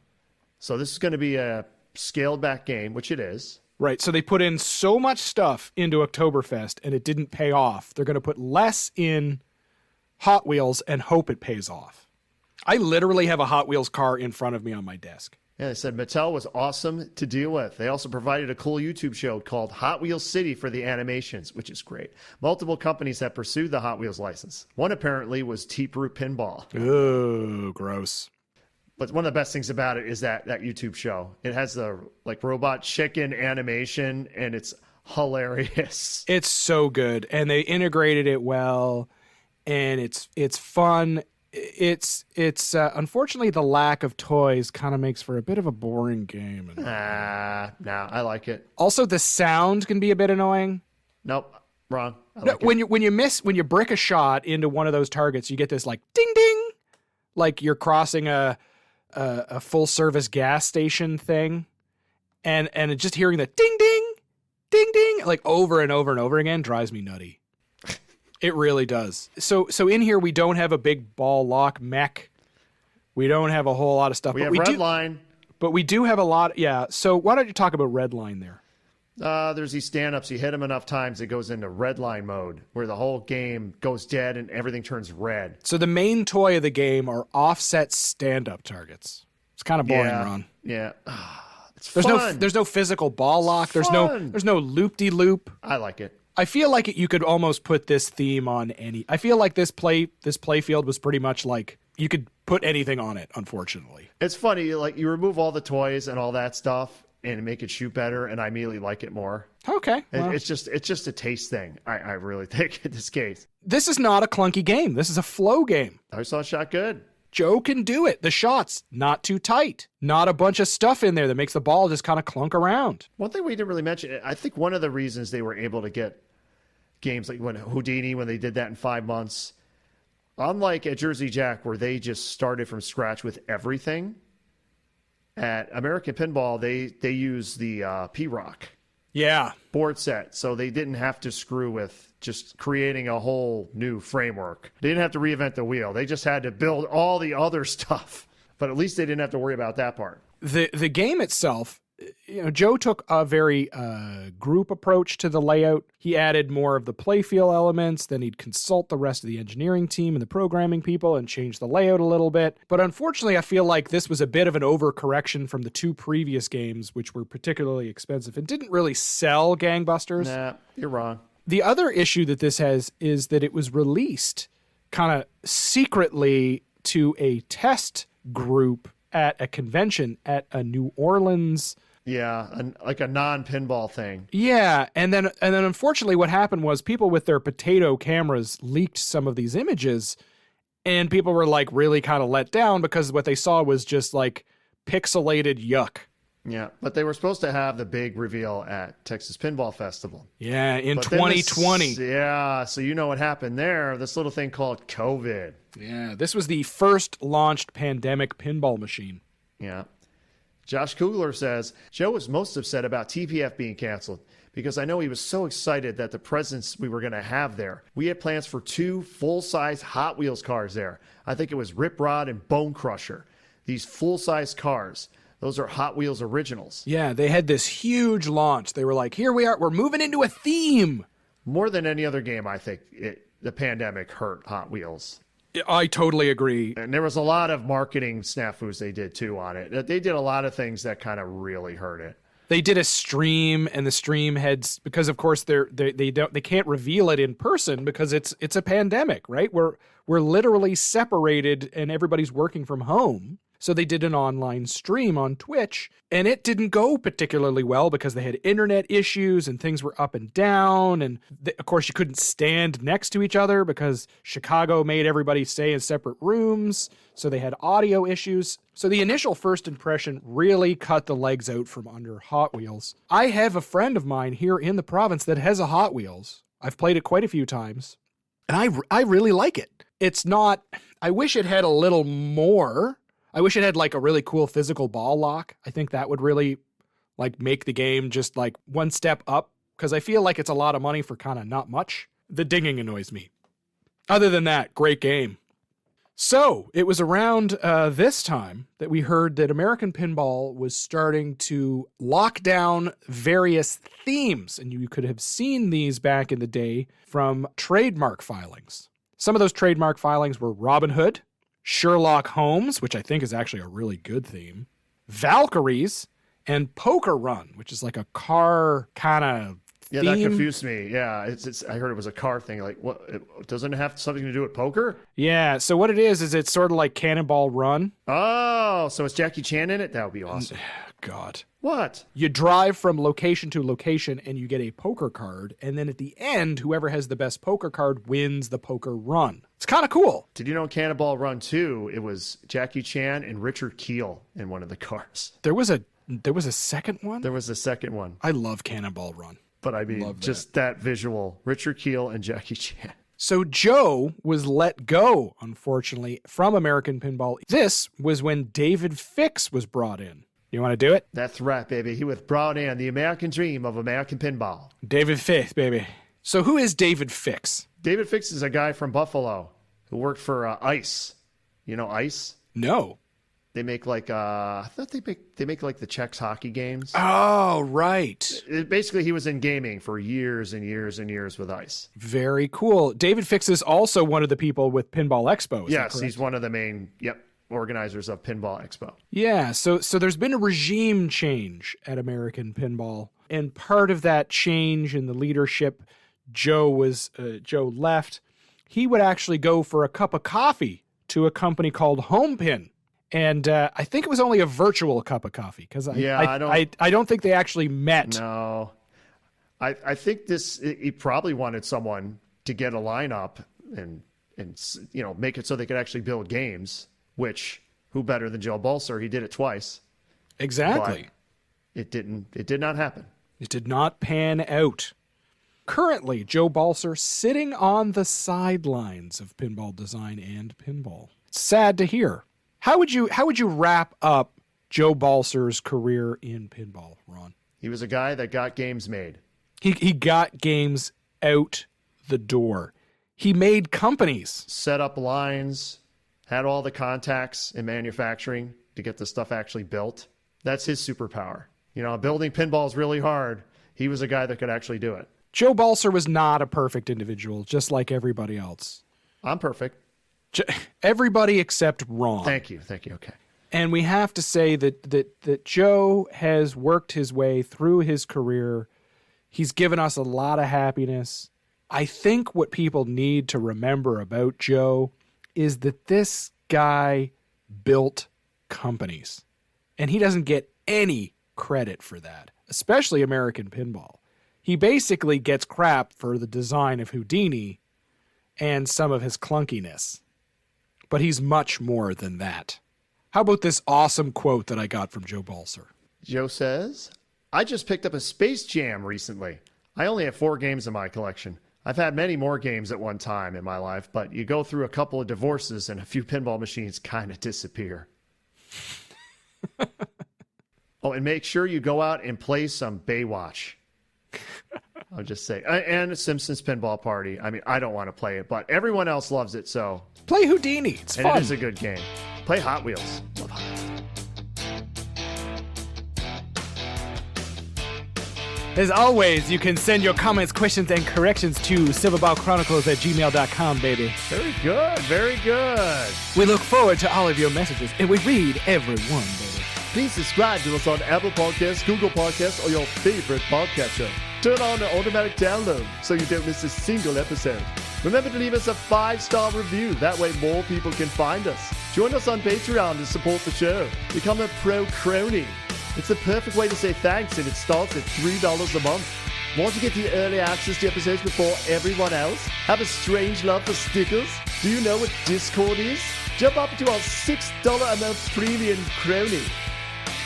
So this is going to be a scaled-back game, which it is.
Right, so they put in so much stuff into Oktoberfest, and it didn't pay off. They're going to put less in Hot Wheels and hope it pays off. I literally have a Hot Wheels car in front of me on my desk.
Yeah, they said Mattel was awesome to deal with. They also provided a cool YouTube show called Hot Wheels City for the animations, which is great. Multiple companies have pursued the Hot Wheels license. One apparently was Deep Root Pinball.
Oh, gross.
But one of the best things about it is that YouTube show. It has the like robot chicken animation, and it's hilarious.
It's so good, and they integrated it well, and it's fun. It's unfortunately the lack of toys kind of makes for a bit of a boring game.
Nah, I like it.
Also, the sound can be a bit annoying.
Nope, wrong.
When you brick a shot into one of those targets, you get this like ding ding, like you're crossing a full service gas station thing, and just hearing the ding ding, ding ding, like over and over and over again drives me nutty. It really does. So in here we don't have a big ball lock mech. We don't have a whole lot of stuff.
We have Redline.
But we do have a lot. Yeah. So why don't you talk about Redline there?
There's these stand-ups. You hit them enough times, it goes into Redline mode, where the whole game goes dead and everything turns red.
So the main toy of the game are offset stand-up targets. It's kind of boring, Ron.
Yeah. There's
no physical ball lock. There's no loop-de-loop.
I like it.
I feel like you could almost put this theme on any. I feel like this play field was pretty much like you could put anything on it. Unfortunately,
it's funny. Like you remove all the toys and all that stuff and make it shoot better, and I immediately like it more.
Okay, well.
It's just a taste thing. I really think in this case.
This is not a clunky game. This is a flow game.
I saw it shot good.
Joe can do it. The shots not too tight. Not a bunch of stuff in there that makes the ball just kind of clunk around.
One thing we didn't really mention. I think one of the reasons they were able to get games like when they did that in 5 months, unlike at Jersey Jack where they just started from scratch with everything, at American Pinball they use the P-Rock board set, so they didn't have to screw with just creating a whole new framework. They didn't have to reinvent the wheel. They just had to build all the other stuff, but at least they didn't have to worry about that part.
The game itself, Joe took a very group approach to the layout. He added more of the playfield elements, then he'd consult the rest of the engineering team and the programming people and change the layout a little bit. But unfortunately, I feel like this was a bit of an overcorrection from the two previous games, which were particularly expensive and didn't really sell gangbusters.
Nah, you're wrong.
The other issue that this has is that it was released kind of secretly to a test group at a convention at a New Orleans.
Yeah, like a non-pinball thing.
Yeah, and then unfortunately what happened was people with their potato cameras leaked some of these images, and people were like really kind of let down because what they saw was just like pixelated yuck.
Yeah, but they were supposed to have the big reveal at Texas Pinball Festival.
Yeah, in 2020.
So you know what happened there, this little thing called COVID.
Yeah, this was the first launched pandemic pinball machine.
Yeah. Josh Kulger says, Joe was most upset about TPF being canceled because I know he was so excited that the presents we were going to have there. We had plans for 2 full-size Hot Wheels cars there. I think it was Rip Rod and Bone Crusher. These full-size cars, those are Hot Wheels originals.
Yeah, they had this huge launch. They were like, here we are, we're moving into a theme.
More than any other game, I think the pandemic hurt Hot Wheels.
I totally agree.
And there was a lot of marketing snafus they did too on it. They did a lot of things that kind of really hurt it.
They did a stream, and the stream heads, because of course they can't reveal it in person because it's a pandemic, right? We're literally separated and everybody's working from home. So they did an online stream on Twitch, and it didn't go particularly well because they had internet issues and things were up and down. And of course, you couldn't stand next to each other because Chicago made everybody stay in separate rooms. So they had audio issues. So the initial first impression really cut the legs out from under Hot Wheels. I have a friend of mine here in the province that has a Hot Wheels. I've played it quite a few times, and I really like it. It's not, I wish it had a little more. I wish it had like a really cool physical ball lock. I think that would really like make the game just like one step up, because I feel like it's a lot of money for kind of not much. The dinging annoys me. Other than that, great game. So it was around this time that we heard that American Pinball was starting to lock down various themes, and you could have seen these back in the day from trademark filings. Some of those trademark filings were Robin Hood, Sherlock Holmes, which I think is actually a really good theme, Valkyries, and Poker Run, which is like a car kind of
Yeah,
theme.
that confused me. Yeah, it's. I heard it was a car thing. Like, what? Doesn't it have something to do with poker?
Yeah, so what it is it's sort of like Cannonball Run.
Oh, so it's Jackie Chan in it? That would be awesome.
God.
What?
You drive from location to location and you get a poker card, and then at the end, whoever has the best poker card wins the poker run. It's kind of cool.
Did you know in Cannonball Run 2, it was Jackie Chan and Richard Kiel in one of the cars?
There was a second one?
There was a second one.
I love Cannonball Run.
But I mean, just that visual. Richard Kiel and Jackie Chan.
So Joe was let go, unfortunately, from American Pinball. This was when David Fix was brought in. You want to do it?
That's right, baby. He was brought in, the American dream of American Pinball.
David Fix, baby. So who is David Fix?
David Fix is a guy from Buffalo who worked for ICE. You know ICE?
No.
They make like I thought they make like the Czechs hockey games.
Oh, right.
Basically, he was in gaming for years and years and years with ICE.
Very cool. David Fix is also one of the people with Pinball Expo.
Yes, he's one of the main organizers of Pinball Expo.
Yeah, so there's been a regime change at American Pinball, and part of that change in the leadership, Joe left. He would actually go for a cup of coffee to a company called Home Pin. And I think it was only a virtual cup of coffee because I don't think they actually met.
No, I think he probably wanted someone to get a lineup and make it so they could actually build games. Which who better than Joe Balcer? He did it twice.
Exactly.
But it did not happen.
It did not pan out. Currently, Joe Balcer sitting on the sidelines of pinball design and pinball. Sad to hear. How would you wrap up Joe Balcer's career in pinball, Ron?
He was a guy that got games made.
He got games out the door. He made companies.
Set up lines, had all the contacts in manufacturing to get the stuff actually built. That's his superpower. Building pinball is really hard. He was a guy that could actually do it.
Joe Balcer was not a perfect individual, just like everybody else.
I'm perfect.
Everybody except Ron.
Thank you. Okay.
And we have to say that Joe has worked his way through his career. He's given us a lot of happiness. I think what people need to remember about Joe is that this guy built companies. And he doesn't get any credit for that, especially American Pinball. He basically gets crap for the design of Houdini and some of his clunkiness. But he's much more than that. How about this awesome quote that I got from Joe Balcer?
Joe says, I just picked up a Space Jam recently. I only have 4 games in my collection. I've had many more games at one time in my life, but you go through a couple of divorces and a few pinball machines kind of disappear. Oh, and make sure you go out and play some Baywatch. I'll just say, and Simpsons Pinball Party. I mean, I don't want to play it, but everyone else loves it, so.
Play Houdini. It's fun.
And it is a good game. Play Hot Wheels. Love Hot Wheels.
As always, you can send your comments, questions, and corrections to silverballchronicles@gmail.com, baby.
Very good. Very good.
We look forward to all of your messages, and we read every one, baby.
Please subscribe to us on Apple Podcasts, Google Podcasts, or your favorite podcatcher. Turn on the automatic download so you don't miss a single episode. Remember to leave us a 5-star review. That way more people can find us. Join us on Patreon to support the show. Become a pro crony. It's the perfect way to say thanks, and it starts at $3 a month. Want to get the early access to episodes before everyone else? Have a strange love for stickers? Do you know what Discord is? Jump up to our $6 a month premium crony.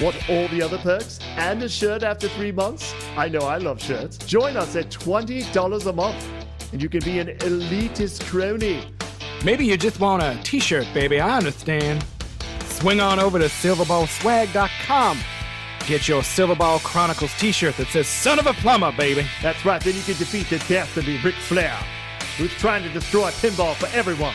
Want all the other perks and a shirt after 3 months? I know I love shirts. Join us at $20 a month, and you can be an elitist crony.
Maybe you just want a t-shirt, baby. I understand. Swing on over to silverballswag.com. Get your Silverball Chronicles t-shirt that says "Son of a Plumber," baby.
That's right, then you can defeat the dastardly Ric Flair, who's trying to destroy pinball for everyone.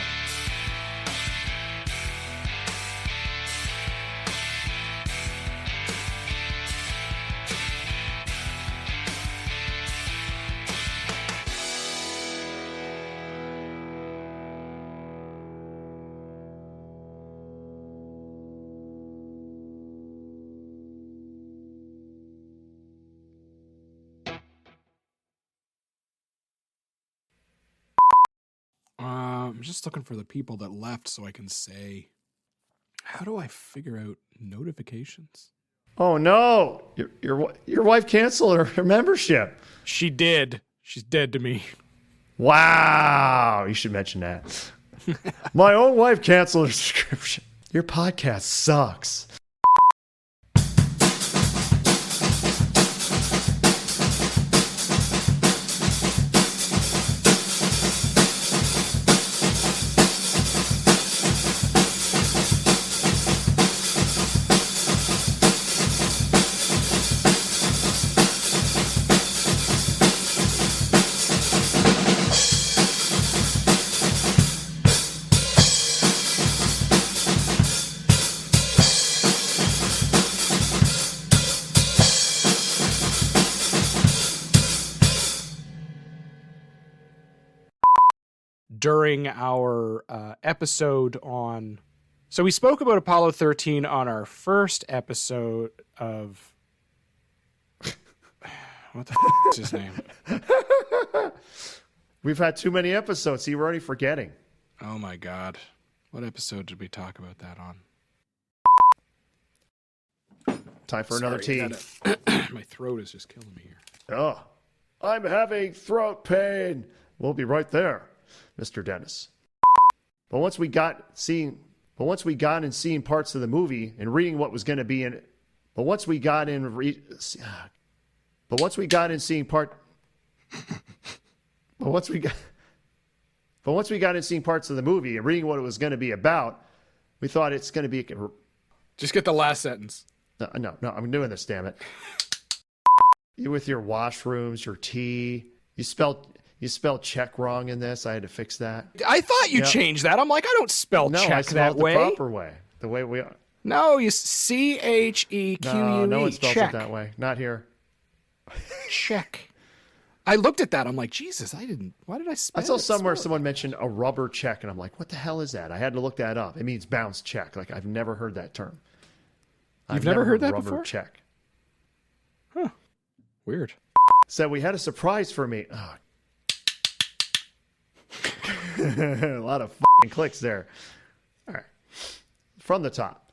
was just looking for the people that left so I can say, how do I figure out notifications?
Oh no, your wife canceled her membership.
She did. She's dead to me.
Wow, you should mention that. My own wife canceled her subscription. Your podcast sucks.
During our episode on... So we spoke about Apollo 13 on our first episode of... What the is his name?
We've had too many episodes. See, we're already forgetting.
Oh my God. What episode did we talk about that on?
Time for another tea.
My throat is just killing me here.
Oh, I'm having throat pain. We'll be right there, Mr. Dennis. But once we got and seeing parts of the movie and reading what was going to be in it, but once we got in seeing parts of the movie and reading what it was going to be about, we thought it's going to be.
Just get the last sentence.
No, I'm doing this, damn it. You with your washrooms, your tea. You spelled check wrong in this. I had to fix that.
I thought you changed that. I'm like, I don't spell
No, I
check
spelled
that way.
the proper way. The way we are.
No, you CHEQUE.
No one spells
check.
it that way. Not here.
Check. I looked at that. I'm like, Jesus, why did I spell it?
I saw somewhere someone mentioned a rubber check, and I'm like, what the hell is that? I had to look that up. It means bounce check. Like, I've never heard that term.
I've never heard that
rubber
before?
check.
Huh. Weird.
So we had a surprise for me. Oh. A lot of clicks there. All right. From the top.